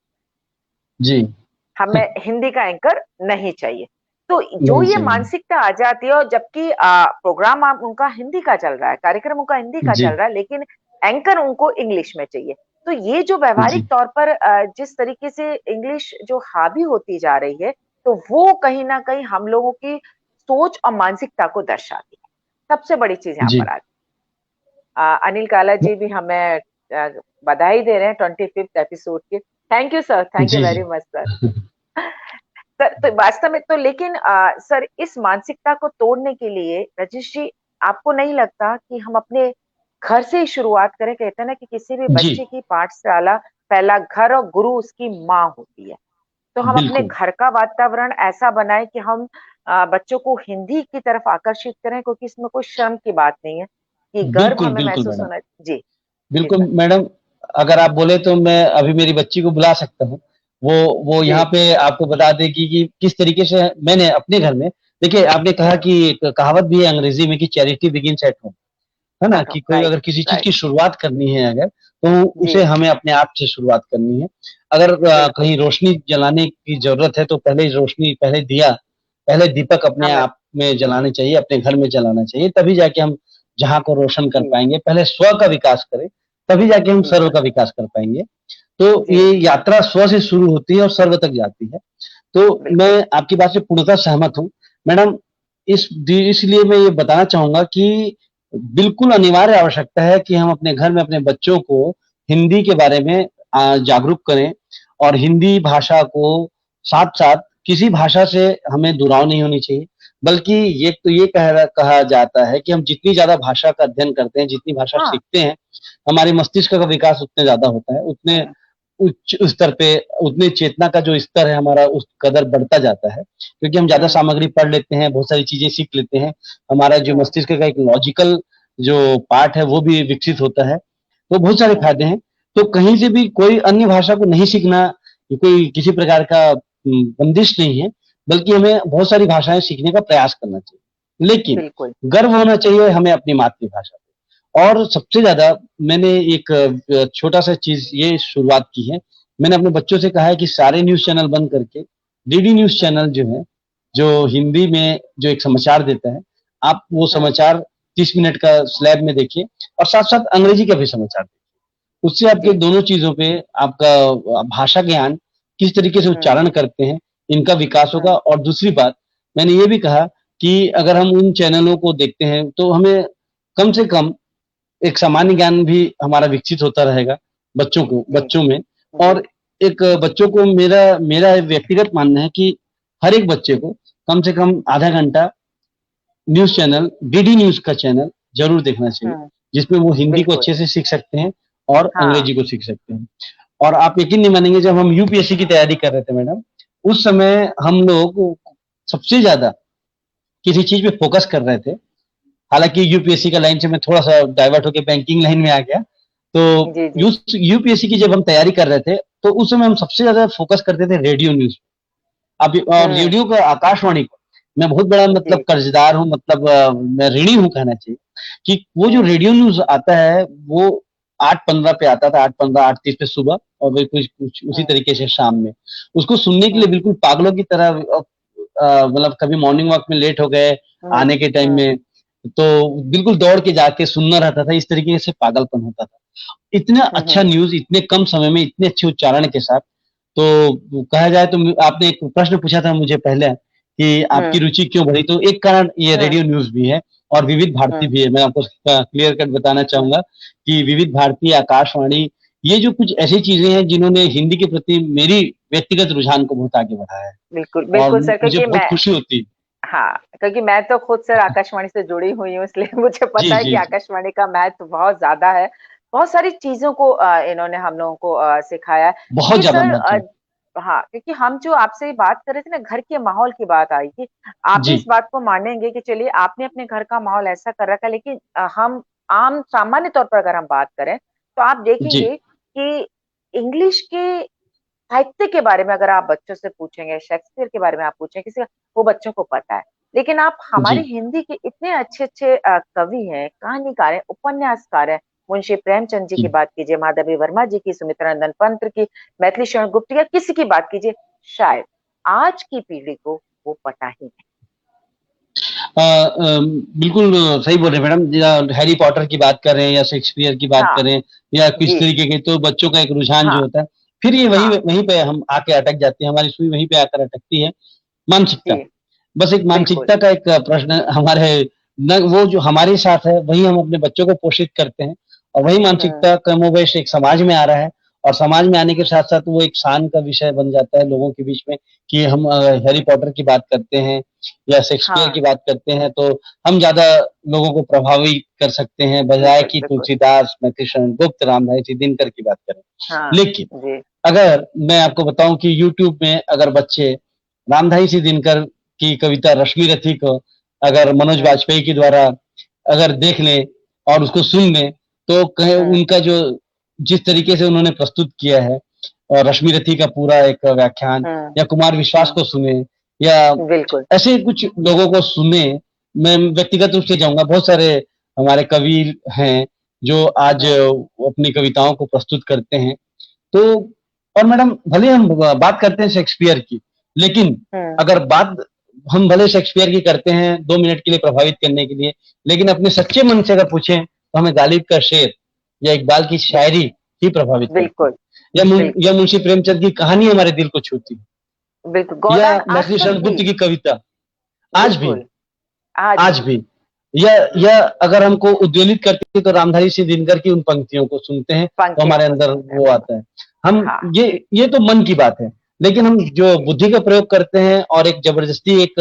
Speaker 2: जी।
Speaker 1: हमें हिंदी का एंकर नहीं चाहिए। तो जो
Speaker 2: नहीं
Speaker 1: ये
Speaker 2: चाहिए।
Speaker 1: मानसिकता आ जाती है, और जबकि प्रोग्राम आप उनका हिंदी का चल रहा है, कार्यक्रम उनका हिंदी का चल
Speaker 2: जी,
Speaker 1: रहा है, लेकिन एंकर उनको इंग्लिश में चाहिए। तो ये जो व्यावहारिक
Speaker 2: जी,
Speaker 1: तौर पर जिस तरीके से इंग्लिश जो हावी होती जा रही है, तो वो कहीं न कहीं हम लोगों की सोच और मानसिकता को दर्शाती है। सबसे बड़ी चीज़ यहाँ
Speaker 2: जी।
Speaker 1: पर आती है। अनिल काला जी भी हमें बधाई दे रहे हैं 25th एपिसोड की। Thank you sir, thank you
Speaker 2: ji,
Speaker 1: very much sir. Sir, तो वास्तव में तो लेकिन सर, इस मानसिकता को तोड़ने के लिए रजनीश जी, आपको नहीं लगता कि हम अपने घर से ही शुरुआत करें? कहते हैं ना कि किसी भी
Speaker 2: जी,
Speaker 1: बच्चे की पाठशाला, पहला घर और गुरु उसकी माँ होती है। तो हम अपने
Speaker 2: बिल्कुल।
Speaker 1: घर का वातावरण ऐसा बनाएँ कि हम बच्चों को हिंदी की तरफ आकर्षित करें, क्योंकि इसमें कोई शर्म की बात नहीं है, कि गर्व
Speaker 2: बिल्कुल,
Speaker 1: हमें
Speaker 2: बिल्कुल
Speaker 1: महसूस
Speaker 2: मैडम।
Speaker 1: होना। जी, जी
Speaker 2: बिल्कुल
Speaker 1: सर।
Speaker 2: मैडम, अगर आप बोले तो मैं अभी मेरी बच्ची को बुला सकता हूँ। वो वो
Speaker 1: जी,
Speaker 2: यहाँ पे आपको बता देगी कि किस तरीके से मैंने अपने घर में देखिए आपने कहा कि एक कहावत भी है अंग्रेज़ी में कि चैरिटी बिगिन्स एट होम, है ना? कि कोई
Speaker 1: राइट,
Speaker 2: अगर किसी चीज़
Speaker 1: राइट।
Speaker 2: की शुरुआत करनी है अगर, तो उसे
Speaker 1: जी,
Speaker 2: हमें अपने आप से शुरुआत करनी है। अगर
Speaker 1: बिल्कुल।
Speaker 2: कहीं रोशनी जलाने की ज़रूरत है तो पहले दीपक अपने
Speaker 1: हमें
Speaker 2: आप में जलाने चाहिए, अपने घर में जलाना चाहिए, तभी जाके हम जहाँ को रोशन कर
Speaker 1: जी,
Speaker 2: पाएँगे। पहले स्व का विकास करें, तभी जाके हम सर्व
Speaker 1: बिल्कुल।
Speaker 2: का विकास कर पाएँगे। तो
Speaker 1: जी,
Speaker 2: ये यात्रा स्व से शुरू होती है और सर्व तक जाती है। तो मैं
Speaker 1: बिल्कुल।
Speaker 2: आपकी बात से पूर्णतः सहमत हूँ। मैडम इसलिए मैं ये बताना चाहूँगा कि बिल्कुल अनिवार्य आवश्यकता है कि हम अपने घर में अपने बच्चों को हिंदी के बारे में जागरूक करें और हिंदी भाषा को साथ-साथ किसी भाषा से हमें दुराव नहीं होनी चाहिए। बल्कि ये कहा जाता है कि हम जितनी ज़्यादा भाषा का अध्ययन करते हैं, जितनी भाषा
Speaker 1: हाँ,
Speaker 2: सीखते हैं, हमारे मस्तिष्क का विकास उतने ज़्यादा होता है, उतने
Speaker 1: हुँ,
Speaker 2: उच्च स्तर पे उतने चेतना का जो स्तर है हमारा उस कदर बढ़ता जाता है। क्योंकि हम ज़्यादा
Speaker 1: हुँ,
Speaker 2: सामग्री पढ़ लेते हैं, बहुत सारी चीज़ें सीख लेते हैं। हमारा जो
Speaker 1: हुँ,
Speaker 2: मस्तिष्क का एक लॉजिकल जो पार्ट है वो भी विकसित होता है। तो बहुत सारे
Speaker 1: हुँ,
Speaker 2: फ़ायदे हैं। तो कहीं से भी कोई अन्य भाषा को नहीं सीखना, ये कोई किसी प्रकार का बंदिश नहीं है, बल्कि हमें बहुत सारी भाषाएँ सीखने का प्रयास करना चाहिए। लेकिन
Speaker 1: बिल्कुल।
Speaker 2: गर्व होना चाहिए हमें अपनी मातृभाषा पे। और सबसे ज़्यादा मैंने एक छोटा-सा चीज़ ये शुरुआत की है। मैंने अपने बच्चों से कहा है कि सारे न्यूज़ चैनल बंद करके डीडी न्यूज़
Speaker 1: हुँ,
Speaker 2: चैनल जो है, जो हिंदी में जो एक समाचार देता है, आप वो
Speaker 1: हुँ,
Speaker 2: समाचार 30 मिनट का स्लैब में देखिए और साथ-साथ अंग्रेजी का भी समाचार देखिए। उससे आपके
Speaker 1: जी,
Speaker 2: दोनों चीज़ों पे आपका भाषा ज्ञान किस तरीके से उच्चारण करते हैं, इनका विकास होगा। और दूसरी बात, मैंने ये भी कहा कि अगर हम उन चैनलों को देखते हैं तो हमें कम से कम एक सामान्य ज्ञान भी हमारा विकसित होता रहेगा
Speaker 1: जी,
Speaker 2: बच्चों में।
Speaker 1: जी।
Speaker 2: और एक बच्चों को मेरा मेरा व्यक्तिगत मानना है कि हर एक बच्चे को कम से कम आधा घंटा न्यूज़ चैनल, डीडी न्यूज़ का चैनल ज़रूर देखना चाहिए,
Speaker 1: हुँ,
Speaker 2: जिसमें वो हिंदी को
Speaker 1: बिल्कुल।
Speaker 2: अच्छे से सीख सकते हैं और
Speaker 1: हाँ,
Speaker 2: अंग्रेजी को सीख सकते हैं। और आप यकीन नहीं मानेंगे, जब हम यूपीएससी की तैयारी कर रहे थे मैडम, उस समय हम लोग सबसे ज़्यादा किसी चीज़ पे फ़ोकस कर रहे थे। हालाँकि यूपीएससी का लाइन से मैं थोड़ा-सा डाइवर्ट होके बैंकिंग लाइन में आ गया। तो
Speaker 1: जी, जी।
Speaker 2: यूपीएससी की जब हम तैयारी कर रहे थे, तो उस समय हम सबसे ज़्यादा फ़ोकस करते थे रेडियो न्यूज़। अब और
Speaker 1: हुँ,
Speaker 2: रेडियो का, आकाशवाणी को मैं बहुत बड़ा मतलब
Speaker 1: जी।
Speaker 2: कर्ज़दार हूँ, मतलब मैं ऋणी हूँ कहना चाहिए कि वो जो
Speaker 1: हुँ,
Speaker 2: रेडियो न्यूज़ आता है, वो 8:15 पे आता था, 8:15 8:30 पे सुबह, और वही कुछ कुछ उसी
Speaker 1: हुँ,
Speaker 2: तरीके से शाम में। उसको सुनने के लिए
Speaker 1: हुँ,
Speaker 2: बिल्कुल पागलों की तरह मतलब कभी मॉर्निंग वॉक में लेट हो गए,
Speaker 1: हुँ,
Speaker 2: आने के टाइम
Speaker 1: हुँ,
Speaker 2: में, तो बिल्कुल दौड़ के जाके सुनना रहता था, इस तरीके से पागलपन होता था। इतना
Speaker 1: हुँ,
Speaker 2: अच्छा
Speaker 1: हुँ,
Speaker 2: न्यूज़ इतने कम समय में, इतने अच्छे उच्चारण के साथ, तो कहा जाए तो आपने एक प्रश्न पूछा था मुझे पहले कि आपकी
Speaker 1: हुँ,
Speaker 2: रुचि क्यों बढ़ी? तो एक कारण ये
Speaker 1: हुँ,
Speaker 2: रेडियो न्यूज़ भी है और विविध भारती
Speaker 1: हुँ,
Speaker 2: भी है। मैं आपको क्लियर कट बताना
Speaker 1: हुँ।
Speaker 2: चाहूँगा कि विविध भारती, आकाशवाणी, ये जो कुछ ऐसी चीज़ें हैं जिन्होंने हिंदी के प्रति मेरी व्यक्तिगत रुझान को बहुत आगे बढ़ाया है,
Speaker 1: बिल्कुल,
Speaker 2: और
Speaker 1: बिल्कुल सर,
Speaker 2: मुझे
Speaker 1: क्योंकि
Speaker 2: बहुत खुशी होती है।
Speaker 1: हाँ, क्योंकि मैं तो खुद सर आकाशवाणी से जुड़ी हुई हूँ, इसलिए मुझे
Speaker 2: जी,
Speaker 1: पता है कि
Speaker 2: जी, जी।
Speaker 1: आकाशवाणी का महत्व बहुत ज़्यादा है। बहुत सारी चीज़ों को इन्होंने हम लोगों को सिखाया है।
Speaker 2: बहुत
Speaker 1: क्योंकि
Speaker 2: ज़्यादा
Speaker 1: सर
Speaker 2: महत्व है।
Speaker 1: हाँ, क्योंकि हम जो आपसे ये बात कर रहे थे ना, घर के माहौल की बात आई थी। आप भी
Speaker 2: जी,
Speaker 1: इस बात को मानेंगे कि चलिए आपने अपने घर का माहौल ऐसा कर रखा है, लेकिन हम आम सामान्य तौर पर अगर हम बात करें, तो आप
Speaker 2: जी,
Speaker 1: देखेंगे कि इंग्लिश के साहित्य के बारे में अगर आप बच्चों से पूछेंगे, शेक्सपियर के बारे में आप पूछें किसी वो बच्चों को पता है। लेकिन आप हमारी
Speaker 2: जी,
Speaker 1: हिंदी के इतने अच्छे-अच्छे कवि हैं, कहानीकार हैं, उपन्यासकार हैं, मुंशी प्रेमचंद जी की
Speaker 2: जी।
Speaker 1: बात कीजिए, माधवी वर्मा जी की, सुमित्रा नंदन पंत की, मैथिली शरण गुप्त या किसी की बात कीजिए, शायद आज की पीढ़ी को वो पता ही नहीं।
Speaker 2: बिल्कुल सही बोल रहे हैं मैडम। या हैरी पॉटर की बात करें या शेक्सपियर की बात
Speaker 1: हाँ,
Speaker 2: करें या किस
Speaker 1: जी,
Speaker 2: तरीके के, तो बच्चों का एक रुझान जो
Speaker 1: हाँ,
Speaker 2: होता है, फिर ये वहीं
Speaker 1: हाँ,
Speaker 2: वहीं पे हम आके अटक जाते हैं, हमारी सुई वहीं पे आकर अटकती है। मानसिकता,
Speaker 1: जी,
Speaker 2: बस एक
Speaker 1: बिल्कुल।
Speaker 2: मानसिकता का एक प्रश्न हमारे, न वो जो हमारे साथ है वही हम अपने बच्चों को पोषित करते हैं, और वही
Speaker 1: हुँ,
Speaker 2: मानसिकता कमोबेश एक समाज में आ रहा है। और समाज में आने के साथ-साथ वो एक शान का विषय बन जाता है लोगों के बीच में कि हम हैरी पॉटर की बात करते हैं या शेक्सपियर
Speaker 1: हाँ,
Speaker 2: की बात करते हैं, तो हम ज़्यादा लोगों को प्रभावित कर सकते हैं, बजाए
Speaker 1: बिल्कुल,
Speaker 2: कि
Speaker 1: बिल्कुल।
Speaker 2: तुलसीदास, मैथिली गुप्त, रामधारी सिंह दिनकर की बात करें।
Speaker 1: हाँ,
Speaker 2: लेकिन
Speaker 1: जी,
Speaker 2: अगर मैं आपको बताऊँ कि यूट्यूब में अगर बच्चे रामधारी सिंह दिनकर की कविता रश्मि रथी को अगर मनोज
Speaker 1: हुँ,
Speaker 2: बाजपेयी के द्वारा अगर देख लें और उसको सुन लें, तो कहें
Speaker 1: हुँ,
Speaker 2: उनका जो जिस तरीके से उन्होंने प्रस्तुत किया है, और रश्मि रथी का पूरा एक व्याख्यान,
Speaker 1: हुँ,
Speaker 2: या कुमार विश्वास
Speaker 1: हुँ,
Speaker 2: को सुने, या
Speaker 1: बिल्कुल।
Speaker 2: ऐसे कुछ लोगों को सुने। मैं व्यक्तिगत रूप से जाऊँगा, बहुत सारे हमारे कवि हैं, जो आज
Speaker 1: हुँ,
Speaker 2: अपनी कविताओं को प्रस्तुत करते हैं। तो और मैडम, भले हम बात करते हैं शेक्सपियर की, लेकिन
Speaker 1: हुँ,
Speaker 2: अगर बात हम भले शेक्सपियर की करते हैं 2 मिनट के लिए प्रभावित करने के लिए, लेकिन अपने सच्चे मन से अगर पूछें, तो हमें गालिब का शेर या इकबाल की
Speaker 1: बिल्कुल,
Speaker 2: शायरी ही प्रभावित करती है।
Speaker 1: बिल्कुल,
Speaker 2: या
Speaker 1: बिल्कुल,
Speaker 2: मुंशी प्रेमचंद की कहानी हमारे दिल को छूती है,
Speaker 1: बिल्कुल,
Speaker 2: या
Speaker 1: गोदान आज
Speaker 2: मैथिली
Speaker 1: तक
Speaker 2: शरण
Speaker 1: भी
Speaker 2: गुप्त की कविता, आज भी,
Speaker 1: बिल्कुल, आज
Speaker 2: आज
Speaker 1: भी।
Speaker 2: भी, या अगर हमको उद्वेलित करती है, तो रामधारी सिंह दिनकर की उन पंक्तियों को सुनते हैं, तो
Speaker 1: पंक्तियों
Speaker 2: हमारे
Speaker 1: को
Speaker 2: अंदर
Speaker 1: सुनते हैं,
Speaker 2: वो
Speaker 1: बिल्कुल।
Speaker 2: आता है। हम
Speaker 1: हाँ,
Speaker 2: ये तो मन की बात है, लेकिन हम जो बुद्धि का प्रयोग करते हैं और एक ज़बरदस्ती एक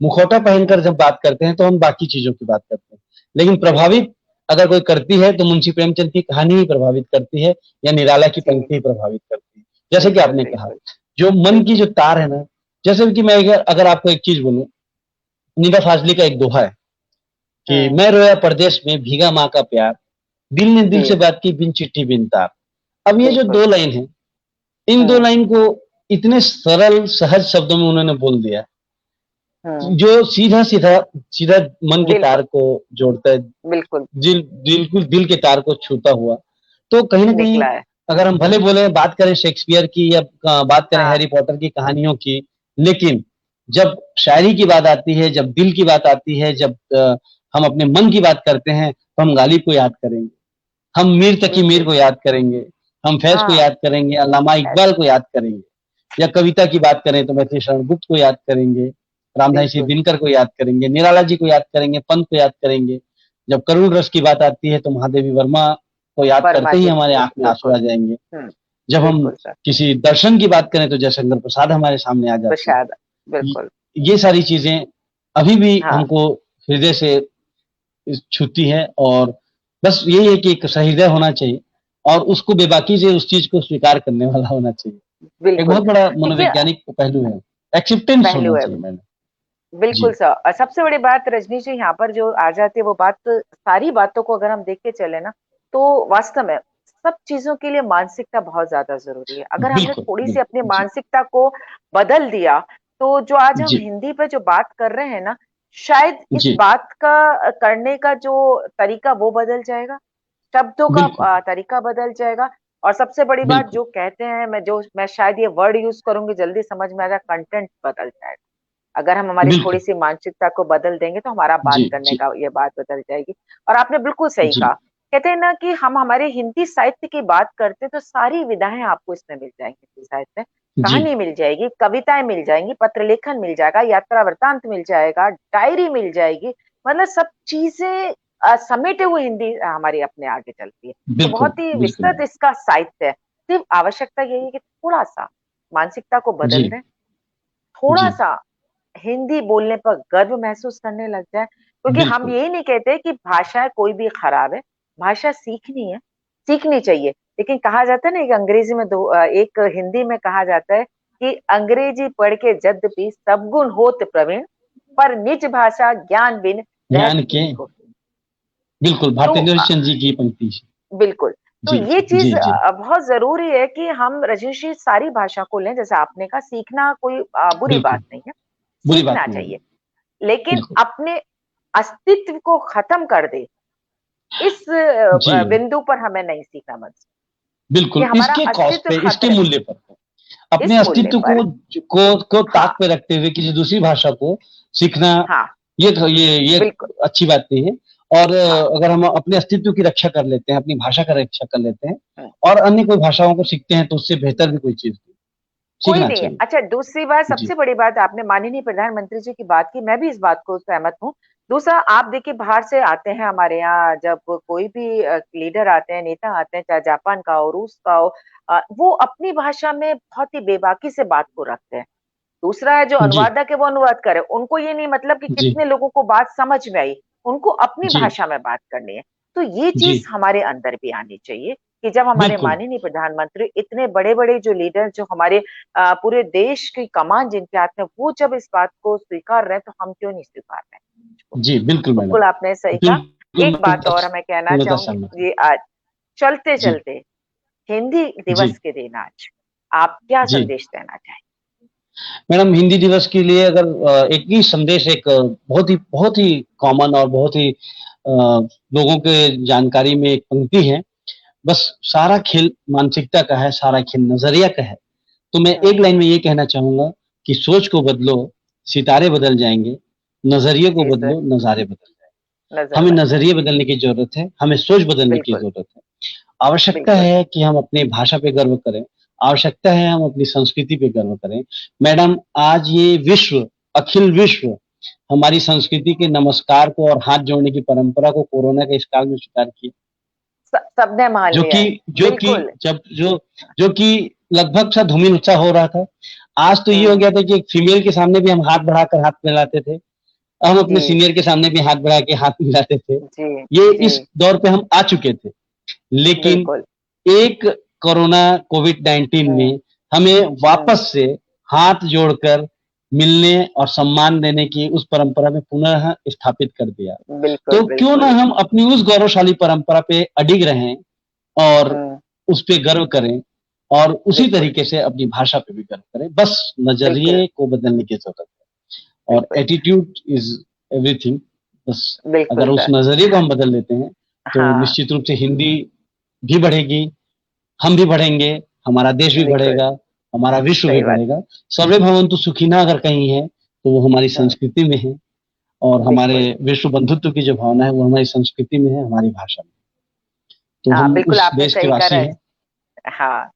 Speaker 2: मुखौटा पहनकर
Speaker 1: हुँ,
Speaker 2: जब बात करते हैं, तो हम बाकी चीज़ों की बात करते हैं। लेकिन
Speaker 1: बिल्कुल,
Speaker 2: प्रभावित अगर कोई करती है, तो मुंशी प्रेमचंद की कहानी ही प्रभावित करती है, या निराला की
Speaker 1: जी,
Speaker 2: पंक्ति ही प्रभावित करती है। जैसे कि
Speaker 1: बिल्कुल,
Speaker 2: आपने कहा,
Speaker 1: बिल्कुल,
Speaker 2: जो मन की
Speaker 1: बिल्कुल।
Speaker 2: जो तार है ना, जैसे कि मैं अगर आपको एक चीज़ बोलूँ, निदा फ़ाज़ली का एक दोहा है कि
Speaker 1: हुँ,
Speaker 2: मैं रोया परदेस में भीगा माँ का प्यार, दिल ने दिल से
Speaker 1: जी,
Speaker 2: बात की बिन चिट्ठी बिन तार। अब ये जो
Speaker 1: बिल्कुल।
Speaker 2: 2 लाइन है, इन 2
Speaker 1: हुँ,
Speaker 2: लाइन को इतने सरल सहज शब्दों में उन्होंने बोल दिया,
Speaker 1: हुँ,
Speaker 2: जो सीधा-सीधा सीधा मन के
Speaker 1: दिल
Speaker 2: तार
Speaker 1: को
Speaker 2: को जोड़ता है,
Speaker 1: बिल्कुल,
Speaker 2: बिल्कुल दिल के तार को छूता हुआ। तो कहीं न कहीं
Speaker 1: निकला है।
Speaker 2: अगर हम भले बोले बात करें शेक्सपियर की, या बात करें
Speaker 1: हाँ,
Speaker 2: हैरी पॉटर की कहानियों की, लेकिन जब शायरी की बात आती है, जब दिल की बात आती है, जब हम अपने मन की बात करते हैं, तो हम गालिब को याद करेंगे। हम मीर तकी मीर
Speaker 1: बिल्कुल।
Speaker 2: को याद करेंगे, हम फैज़ को
Speaker 1: हाँ,
Speaker 2: याद करेंगे, अल्लामा
Speaker 1: ऐस
Speaker 2: इकबाल को याद करेंगे। या कविता की बात करें तो मैथिली शरण गुप्त को याद करेंगे, रामधारी सिंह
Speaker 1: बिल्कुल।
Speaker 2: दिनकर को याद करेंगे, निराला जी को याद करेंगे, पंत को याद करेंगे। जब करुण रस की बात आती है तो महादेवी वर्मा को याद
Speaker 1: वर्मा
Speaker 2: करते ही
Speaker 1: जी
Speaker 2: हमारे
Speaker 1: को
Speaker 2: आंख में आंसू
Speaker 1: बिल्कुल।
Speaker 2: आ जाएंगे। जब हम
Speaker 1: बिल्कुल सर।
Speaker 2: किसी दर्शन की बात करें तो जयशंकर प्रसाद हमारे सामने आ
Speaker 1: तो
Speaker 2: जाते हैं।
Speaker 1: शायद बिल्कुल।
Speaker 2: ये सारी चीजें अभी भी
Speaker 1: हाँ।
Speaker 2: हमको हृदय से छूती है, और बस यही है कि एक सहृदय होना चाहिए और उसको बेबाकी से उस चीज को स्वीकार करने वाला होना चाहिए। एक
Speaker 1: बिल्कुल।
Speaker 2: बहुत बड़ा
Speaker 1: देखिए,
Speaker 2: मनोवैज्ञानिक पहलू है, एक्सेप्टेंस
Speaker 1: पहलू
Speaker 2: होना
Speaker 1: है।
Speaker 2: चाहिए मैडम।
Speaker 1: बिल्कुल
Speaker 2: जी,
Speaker 1: सर। और सबसे बड़ी बात रजनी जी यहाँ पर जो आ जाती है वो बात, सारी बातों को अगर हम देख के चले ना, तो वास्तव में सब चीजों के लिए मानसिकता बहुत ज्यादा जरूरी है। अगर हमने
Speaker 2: बिल्कुल,
Speaker 1: थोड़ी सी अपनी
Speaker 2: बिल्कुल। जी,
Speaker 1: मानसिकता को बदल दिया, तो जो आज हम
Speaker 2: जी,
Speaker 1: हिंदी पे जो बात कर रहे हैं ना, शायद इस
Speaker 2: जी,
Speaker 1: बात का करने का जो तरीका वो बदल जाएगा, शब्दों का
Speaker 2: बिल्कुल,
Speaker 1: तरीका बदल जाएगा। और सबसे बड़ी बात
Speaker 2: बिल्कुल,
Speaker 1: जो कहते हैं, मैं शायद ये वर्ड यूज करूंगी, जल्दी समझ में आ जाए, कंटेंट बदल जाएगा। अगर हम हमारी थोड़ी
Speaker 2: बिल्कुल।
Speaker 1: सी मानसिकता को बदल देंगे तो हमारा बात
Speaker 2: जी,
Speaker 1: करने
Speaker 2: जी,
Speaker 1: का ये बात बदल जाएगी। और आपने बिल्कुल सही
Speaker 2: जी,
Speaker 1: कहा। कहते हैं ना कि हम हमारे हिंदी साहित्य की बात करते हैं तो सारी विधाएं आपको इसमें मिल जाएंगी। हिंदी साहित्य में
Speaker 2: जी,
Speaker 1: कहानी मिल जाएगी, कविताएं मिल जाएंगी, पत्र लेखन मिल जाएगा, यात्रा वृतांत मिल जाएगा, डायरी मिल जाएगी। मतलब सब चीजें समेटे हुए हिंदी हमारी अपने आगे चलती है। तो
Speaker 2: बिल्कुल,
Speaker 1: बहुत ही
Speaker 2: बिल्कुल
Speaker 1: विस्तृत
Speaker 2: मैडम।
Speaker 1: इसका साहित्य है। सिर्फ आवश्यकता यही है कि थोड़ा सा मानसिकता को बदल
Speaker 2: जी,
Speaker 1: दें, थोड़ा
Speaker 2: जी,
Speaker 1: सा हिंदी बोलने पर गर्व महसूस करने लग जाए। क्योंकि हम
Speaker 2: बिल्कुल,
Speaker 1: यही नहीं कहते कि भाषा कोई भी खराब है, भाषा सीखनी है, सीखनी चाहिए। लेकिन कहा जाता है ना, एक अंग्रेजी में एक हिंदी में कहा जाता है कि अंग्रेजी पढ़ के यद्यपि सब गुण होत प्रवीण, पर निज भाषा ज्ञान बिन रहत
Speaker 2: ज्ञान के
Speaker 1: कीचको।
Speaker 2: बिल्कुल,
Speaker 1: तो
Speaker 2: भारतेंदु हरिश्चंद्र जी की पंक्ति है।
Speaker 1: बिल्कुल। तो
Speaker 2: जी,
Speaker 1: ये चीज
Speaker 2: जी, जी,
Speaker 1: बहुत जरूरी है कि हम रजनीशी सारी भाषा को लें। जैसे आपने कहा, सीखना कोई बुरी बात
Speaker 2: बिल्कुल,
Speaker 1: नहीं है,
Speaker 2: बुरी बात
Speaker 1: सीखना
Speaker 2: नहीं है।
Speaker 1: चाहिए। लेकिन
Speaker 2: बिल्कुल,
Speaker 1: अपने अस्तित्व को खत्म कर दे, इस
Speaker 2: जी,
Speaker 1: बिंदु पर हमें नहीं सीखना मन से, कि
Speaker 2: बिल्कुल,
Speaker 1: हमारा
Speaker 2: इसके कॉस्ट
Speaker 1: अस्तित्व
Speaker 2: पे, इसके
Speaker 1: खतरे में,
Speaker 2: मूल्य पर। अपने
Speaker 1: इस मूल्य
Speaker 2: अस्तित्व
Speaker 1: पर।
Speaker 2: को ताक
Speaker 1: हाँ।
Speaker 2: पे रखते हुए किसी दूसरी भाषा को सीखना,
Speaker 1: हाँ।
Speaker 2: ये
Speaker 1: बिल्कुल।
Speaker 2: अच्छी बात नहीं है। और
Speaker 1: हाँ।
Speaker 2: अगर हम अपने अस्तित्व की रक्षा कर लेते हैं, अपनी भाषा का रक्षा कर लेते हैं
Speaker 1: हम्म।
Speaker 2: और अन्य कोई भाषाओं को सीखते हैं तो उससे बेहतर भी कोई चीज नहीं।
Speaker 1: कोई
Speaker 2: सीखना
Speaker 1: नहीं है।
Speaker 2: चाहिए।
Speaker 1: अच्छा, दूसरी बात,
Speaker 2: जी,
Speaker 1: सबसे बड़ी बात, आपने माननीय प्रधानमंत्री जी की बात की, मैं भी इस बात को सहमत हूँ। दूसरा, आप देखिए, बाहर से आते हैं हमारे यहाँ, जब कोई भी लीडर आते हैं, नेता आते हैं, चाहे जापान का हो, रूस का हो, वो अपनी भाषा में बहुत ही बेबाकी से बात को रखते हैं। दूसरा है जो
Speaker 2: जी,
Speaker 1: अनुवादक है, वो अनुवाद करे, उनको ये नहीं मतलब कि
Speaker 2: जी,
Speaker 1: कितने लोगों को बात समझ में आई, उनको अपनी
Speaker 2: जी,
Speaker 1: भाषा में बात करनी है। तो ये
Speaker 2: जी,
Speaker 1: चीज हमारे अंदर भी आनी चाहिए कि जब हमारे
Speaker 2: बिल्कुल,
Speaker 1: माननीय प्रधानमंत्री, इतने बड़े बड़े जो लीडर, जो हमारे पूरे देश की कमान जिनके हाथ में, वो जब इस बात को स्वीकार रहे हैं, तो हम क्यों नहीं स्वीकार रहे हैं इसको?
Speaker 2: जी, बिल्कुल मैडम,
Speaker 1: बिल्कुल आपने सही कहा।
Speaker 2: बिल्कुल
Speaker 1: एक
Speaker 2: मैं
Speaker 1: बात और हमें कहना
Speaker 2: पूर्णतः सहमत हूँ।
Speaker 1: चाहूंगी, ये आज चलते
Speaker 2: जी,
Speaker 1: चलते हिंदी
Speaker 2: जी,
Speaker 1: दिवस के दिन आज आप क्या
Speaker 2: जी।
Speaker 1: संदेश देना चाहेंगे?
Speaker 2: मैडम, हिंदी दिवस के लिए अगर एक ही संदेश, एक बहुत ही कॉमन और बहुत ही लोगों के जानकारी में एक पंक्ति है, बस सारा खेल मानसिकता का है, सारा खेल नजरिया का है। तो मैं एक
Speaker 1: हम्म।
Speaker 2: लाइन में ये कहना चाहूंगा कि सोच को बदलो, सितारे बदल जाएंगे, नजरिए को
Speaker 1: जी सर।
Speaker 2: बदलो, नजारे बदल जाएंगे।
Speaker 1: नजर
Speaker 2: हमें
Speaker 1: बन
Speaker 2: नजरिए
Speaker 1: जाएंगे।
Speaker 2: बदलने की जरूरत है, हमें सोच बदलने की
Speaker 1: बिल्कुल।
Speaker 2: जरूरत है। आवश्यकता
Speaker 1: बिल्कुल।
Speaker 2: है कि हम अपनी भाषा पे गर्व करें, आवश्यकता है हम अपनी संस्कृति पे गर्व करें। मैडम, आज ये विश्व, अखिल विश्व हमारी संस्कृति के नमस्कार को और हाथ जोड़ने की परंपरा को कोरोना के इस काल में स्वीकार किया।
Speaker 1: सबने मान
Speaker 2: जो
Speaker 1: लिया
Speaker 2: कि
Speaker 1: है।
Speaker 2: जो कि
Speaker 1: बिल्कुल।
Speaker 2: जब जो कि लगभग सा धूमिल उत्साह हो रहा था। आज तो ये हो
Speaker 1: हम्म।
Speaker 2: गया था कि एक फीमेल के सामने भी हम हाथ बढ़ाकर हाथ मिलाते थे, हम
Speaker 1: जी।
Speaker 2: अपने सीनियर के सामने भी हाथ बढ़ा के हाथ मिलाते थे।
Speaker 1: जी।
Speaker 2: ये
Speaker 1: जी।
Speaker 2: इस दौर पे हम आ चुके थे। लेकिन
Speaker 1: बिल्कुल।
Speaker 2: एक कोरोना कोविड-19
Speaker 1: हम्म।
Speaker 2: ने हमें
Speaker 1: हम्म।
Speaker 2: वापस से हाथ जोड़कर मिलने और सम्मान देने की उस परंपरा में पुनः स्थापित कर दिया।
Speaker 1: बिल्कुल।
Speaker 2: तो क्यों ना
Speaker 1: बिल्कुल।
Speaker 2: हम अपनी उस गौरवशाली परंपरा पे अडिग रहें और
Speaker 1: हम्म।
Speaker 2: उस पे गर्व करें और उसी
Speaker 1: बिल्कुल।
Speaker 2: तरीके से अपनी भाषा पे भी गर्व करें। बस
Speaker 1: बिल्कुल।
Speaker 2: नज़रिए को बदलने की ज़रूरत है और
Speaker 1: बिल्कुल।
Speaker 2: Attitude is everything. बस
Speaker 1: बिल्कुल
Speaker 2: अगर उस
Speaker 1: सर।
Speaker 2: नज़रिए को हम बदल लेते हैं, तो
Speaker 1: हाँ।
Speaker 2: निश्चित रूप से हिंदी भी बढ़ेगी, हम भी बढ़ेंगे, हमारा देश भी
Speaker 1: बिल्कुल।
Speaker 2: बढ़ेगा, हमारा विश्व भी
Speaker 1: सही बात।
Speaker 2: बढ़ेगा। सर्वे भवन्तु सुखिनः अगर कहीं है, तो वो हमारी
Speaker 1: हम्म।
Speaker 2: संस्कृति में है और हमारे
Speaker 1: बिल्कुल।
Speaker 2: विश्व बंधुत्व की जो भावना है, वो हमारी संस्कृति में है, हमारी भाषा में। तो
Speaker 1: हाँ,
Speaker 2: हम
Speaker 1: बिल्कुल
Speaker 2: उस
Speaker 1: आपने
Speaker 2: देश के
Speaker 1: सही
Speaker 2: वासी
Speaker 1: कहा।
Speaker 2: हैं।
Speaker 1: हाँ।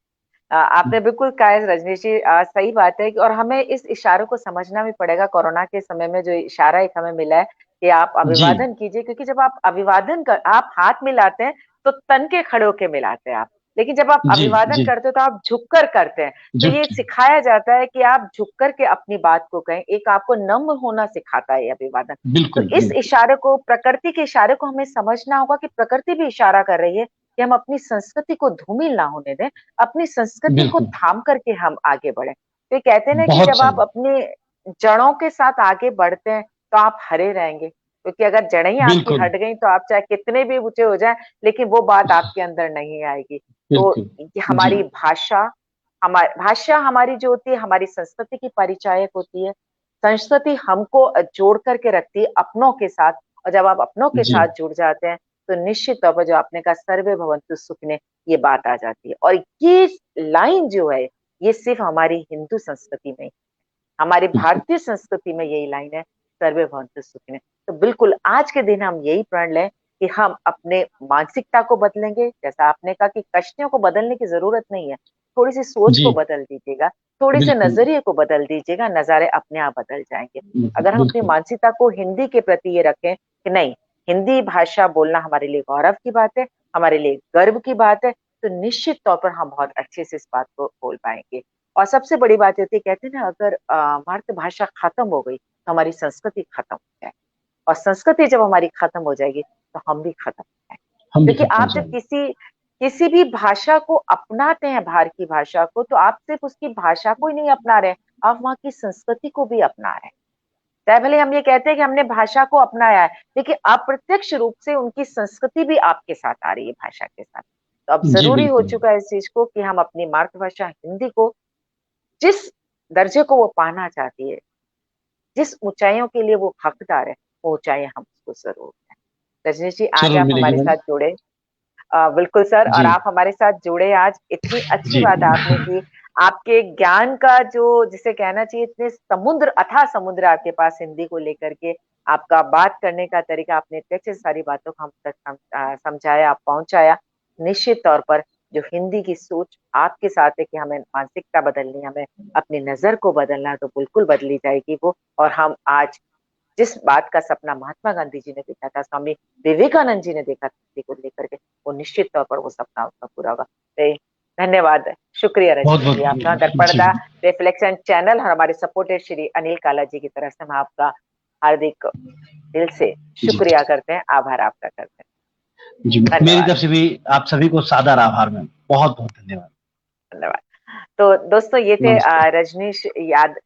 Speaker 1: आपने बिल्कुल कहा है रजनीश जी, सही बात है और हमें इस इशारों को समझना भी पड़ेगा। कोरोना के समय में जो इशारा एक हमें मिला है कि आप
Speaker 2: जी
Speaker 1: अभिवादन कीजिए, क्योंकि जब आप अभिवादन कर आप हाथ मिलाते हैं तो तन के खड़े होके मिलाते हैं आप, लेकिन जब आप
Speaker 2: जी
Speaker 1: अभिवादन
Speaker 2: जी।
Speaker 1: करते हो तो आप झुककर करते हैं। तो
Speaker 2: झुक
Speaker 1: ये सिखाया जाता है कि आप झुक कर के अपनी बात को कहें, एक आपको नम्र होना सिखाता है ये अभिवादन। तो
Speaker 2: बिल्कुल
Speaker 1: इस
Speaker 2: बिल्कुल।
Speaker 1: इशारे को, प्रकृति के इशारे को हमें समझना होगा कि प्रकृति भी इशारा कर रही है कि हम अपनी संस्कृति को धूमिल ना होने दें, अपनी संस्कृति को
Speaker 2: बिल्कुल।
Speaker 1: थाम करके हम आगे बढ़े। तो ये कहते हैं ना कि
Speaker 2: बहुत
Speaker 1: जब आप
Speaker 2: सही।
Speaker 1: अपने जड़ों के साथ आगे बढ़ते हैं तो आप हरे रहेंगे, क्योंकि अगर जड़ें ही आपकी
Speaker 2: बिल्कुल
Speaker 1: हट गई तो आप चाहे कितने भी ऊंचे हो जाएं, लेकिन वो बात आपके अंदर नहीं आएगी। तो
Speaker 2: बिल्कुल।
Speaker 1: ये
Speaker 2: जी
Speaker 1: हमारी भाषा, हमारी भाषा हमारी जो होती है हमारी संस्कृति की परिचायक होती है। संस्कृति हमको जोड़ करके रखती है अपनों के साथ, और जब आप अपनों के
Speaker 2: जी।
Speaker 1: साथ जुड़ जाते हैं तो निश्चित तौर पर जो आपने कहा सर्वे भवन्तु सुखिनः, ये बात आ जाती है। और ये लाइन जो है ये सिर्फ हमारी हिंदू संस्कृति में, हमारी
Speaker 2: बिल्कुल
Speaker 1: भारतीय संस्कृति में यही लाइन है, सर्वे भवन्तु सुखिनः। तो बिल्कुल आज के दिन हम यही प्रण लें कि हम अपने मानसिकता को बदलेंगे। जैसा आपने कहा कि कश्तियों को बदलने की जरूरत नहीं है, थोड़ी सी सोच
Speaker 2: जी।
Speaker 1: को बदल दीजिएगा, थोड़ी से
Speaker 2: बिल्कुल
Speaker 1: नजरिए को बदल दीजिएगा, नजारे अपने आप बदल जाएंगे।
Speaker 2: बिल्कुल।
Speaker 1: अगर हम अपनी
Speaker 2: बिल्कुल
Speaker 1: मानसिकता को हिंदी के प्रति ये रखें कि नहीं, हिंदी भाषा बोलना हमारे लिए गौरव की बात है, हमारे लिए गर्व की बात है, तो निश्चित तौर पर हम बहुत अच्छे से इस बात को बोल पाएंगे। और सबसे बड़ी बात होती है, कहते हैं ना, अगर मातृभाषा खत्म हो गई तो हमारी संस्कृति खत्म हो जाए, और संस्कृति जब हमारी खत्म हो जाएगी तो हम भी खत्म हो जाएंगे।
Speaker 2: हम भी
Speaker 1: क्योंकि
Speaker 2: खत्म हो
Speaker 1: आप जब
Speaker 2: जाएंगे।
Speaker 1: किसी किसी भी भाषा को अपनाते हैं, बाहर की भाषा को, तो आप सिर्फ उसकी भाषा को ही नहीं अपना रहे, आप वहाँ की संस्कृति को भी अपना रहे हैं। चाहे भले हम ये कहते हैं कि हमने भाषा को अपनाया है, लेकिन अप्रत्यक्ष रूप से उनकी संस्कृति भी आपके साथ आ रही है भाषा के साथ। तो अब
Speaker 2: जी
Speaker 1: जरूरी हो
Speaker 2: बिल्कुल।
Speaker 1: चुका है इस चीज को कि हम अपनी मातृभाषा हिंदी को, जिस दर्जे को वो पाना चाहती है, जिस ऊंचाइयों के लिए वो हकदार है, वो ऊंचाइयां हम उसको जरूर दें। रजनीश जी, आज
Speaker 2: जरूर
Speaker 1: आप
Speaker 2: मिलेगी
Speaker 1: हमारे
Speaker 2: मैडम।
Speaker 1: साथ जुड़े। बिल्कुल सर, और
Speaker 2: जी
Speaker 1: आप हमारे साथ जुड़े आज, इतनी अच्छी
Speaker 2: जी।
Speaker 1: बात आपने की। आपके ज्ञान का जो, जिसे कहना चाहिए, इतने समुद्र, अथाह समुद्र आपके पास हिंदी को लेकर के, आपका बात करने का तरीका, आपने इतने अच्छे सारी बातों को हम तक समझाया, आप पहुंचाया। निश्चित तौर पर जो हिंदी की सोच आपके साथ है कि हमें मानसिकता बदलनी है, हमें अपनी नजर को बदलना है, तो बिल्कुल बदली जाएगी वो। और हम आज जिस बात का सपना महात्मा गांधी जी ने देखा था, स्वामी विवेकानंद जी ने देखा था हिंदी को लेकर के, वो निश्चित तौर पर वो सपना उनका पूरा होगा। तो धन्यवाद, शुक्रिया
Speaker 2: बहुत
Speaker 1: रजनीश जी, आपका
Speaker 2: बहुत
Speaker 1: दर्पण
Speaker 2: जी।
Speaker 1: दा रिफ्लेक्शन चैनल और हमारे सपोर्टेड श्री अनिल काला जी की तरफ से हम आपका हार्दिक दिल से
Speaker 2: जी
Speaker 1: शुक्रिया करते हैं, आभार आपका करते
Speaker 2: जी।
Speaker 1: हैं।
Speaker 2: मेरी
Speaker 1: धन्यवाद।
Speaker 2: तरफ से भी आप सभी को सादर आभार मैम। बहुत बहुत धन्यवाद।
Speaker 1: धन्यवाद। तो दोस्तों, ये थे
Speaker 2: नमस्ते।
Speaker 1: रजनीश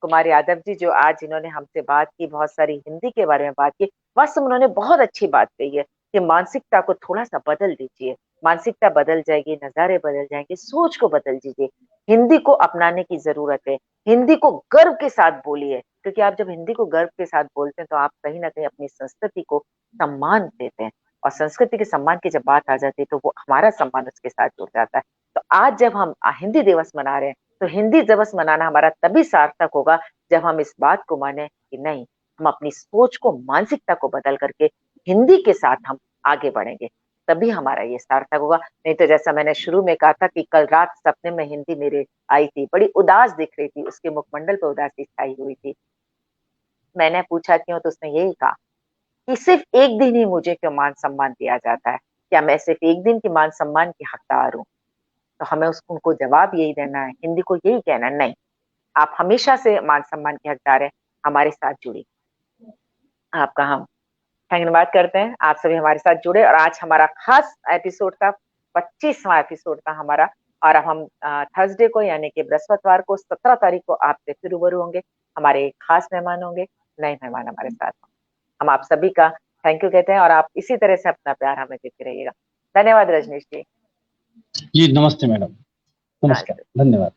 Speaker 1: कुमार यादव जी, जो आज इन्होंने हमसे बात की, बहुत सारी हिंदी के बारे में बात की। वास्तव में उन्होंने बहुत अच्छी बात कही है कि मानसिकता को थोड़ा सा बदल दीजिए, मानसिकता बदल जाएगी, नजारे बदल जाएंगे, सोच को बदल दीजिए। हिंदी को अपनाने की जरूरत है, हिंदी को गर्व के साथ बोलिए, क्योंकि आप जब हिंदी को गर्व के साथ बोलते हैं तो आप कहीं ना कहीं अपनी संस्कृति को सम्मान देते हैं, और संस्कृति के सम्मान की जब बात आ जाती है तो वो हमारा सम्मान उसके साथ जुड़ जाता है। तो आज जब हम हिंदी दिवस मना रहे हैं, तो हिंदी दिवस मनाना हमारा तभी सार्थक होगा जब हम इस बात को माने कि नहीं, हम अपनी सोच को, मानसिकता को बदल करके हिंदी के साथ हम आगे बढ़ेंगे, तभी हमारा ये सार्थक होगा। नहीं तो जैसा मैंने शुरू में कहा था कि कल रात सपने में हिंदी मेरे आई थी, बड़ी उदास दिख रही थी, उसके मुखमंडल पर उदासी छाई हुई थी। मैंने पूछा क्यों, तो उसने यही कहा कि सिर्फ एक दिन ही मुझे क्यों मान सम्मान दिया जाता है, क्या मैं सिर्फ एक दिन की मान सम्मान की हकदार हूँ? तो हमें उसको, उनको जवाब यही देना है, हिंदी को यही कहना है, नहीं, आप हमेशा से मान सम्मान के हकदार हैं, हमारे साथ जुड़ी। आपका हम धन्यवाद करते हैं, आप सभी हमारे साथ जुड़े, और आज हमारा खास एपिसोड था, 25वां एपिसोड था हमारा। और अब हम थर्सडे को, यानी कि बृहस्पतिवार को 17 तारीख को आपसे फिर रूबरू होंगे। हमारे एक खास मेहमान होंगे, नए मेहमान हमारे साथ होंगे। हम आप सभी का थैंक यू कहते हैं, और आप इसी तरह से अपना प्यार हमें देते रहिएगा। धन्यवाद रजनीश जी।
Speaker 2: जी नमस्ते मैडम। नमस्कार।
Speaker 1: नमस्ते।
Speaker 2: धन्यवाद।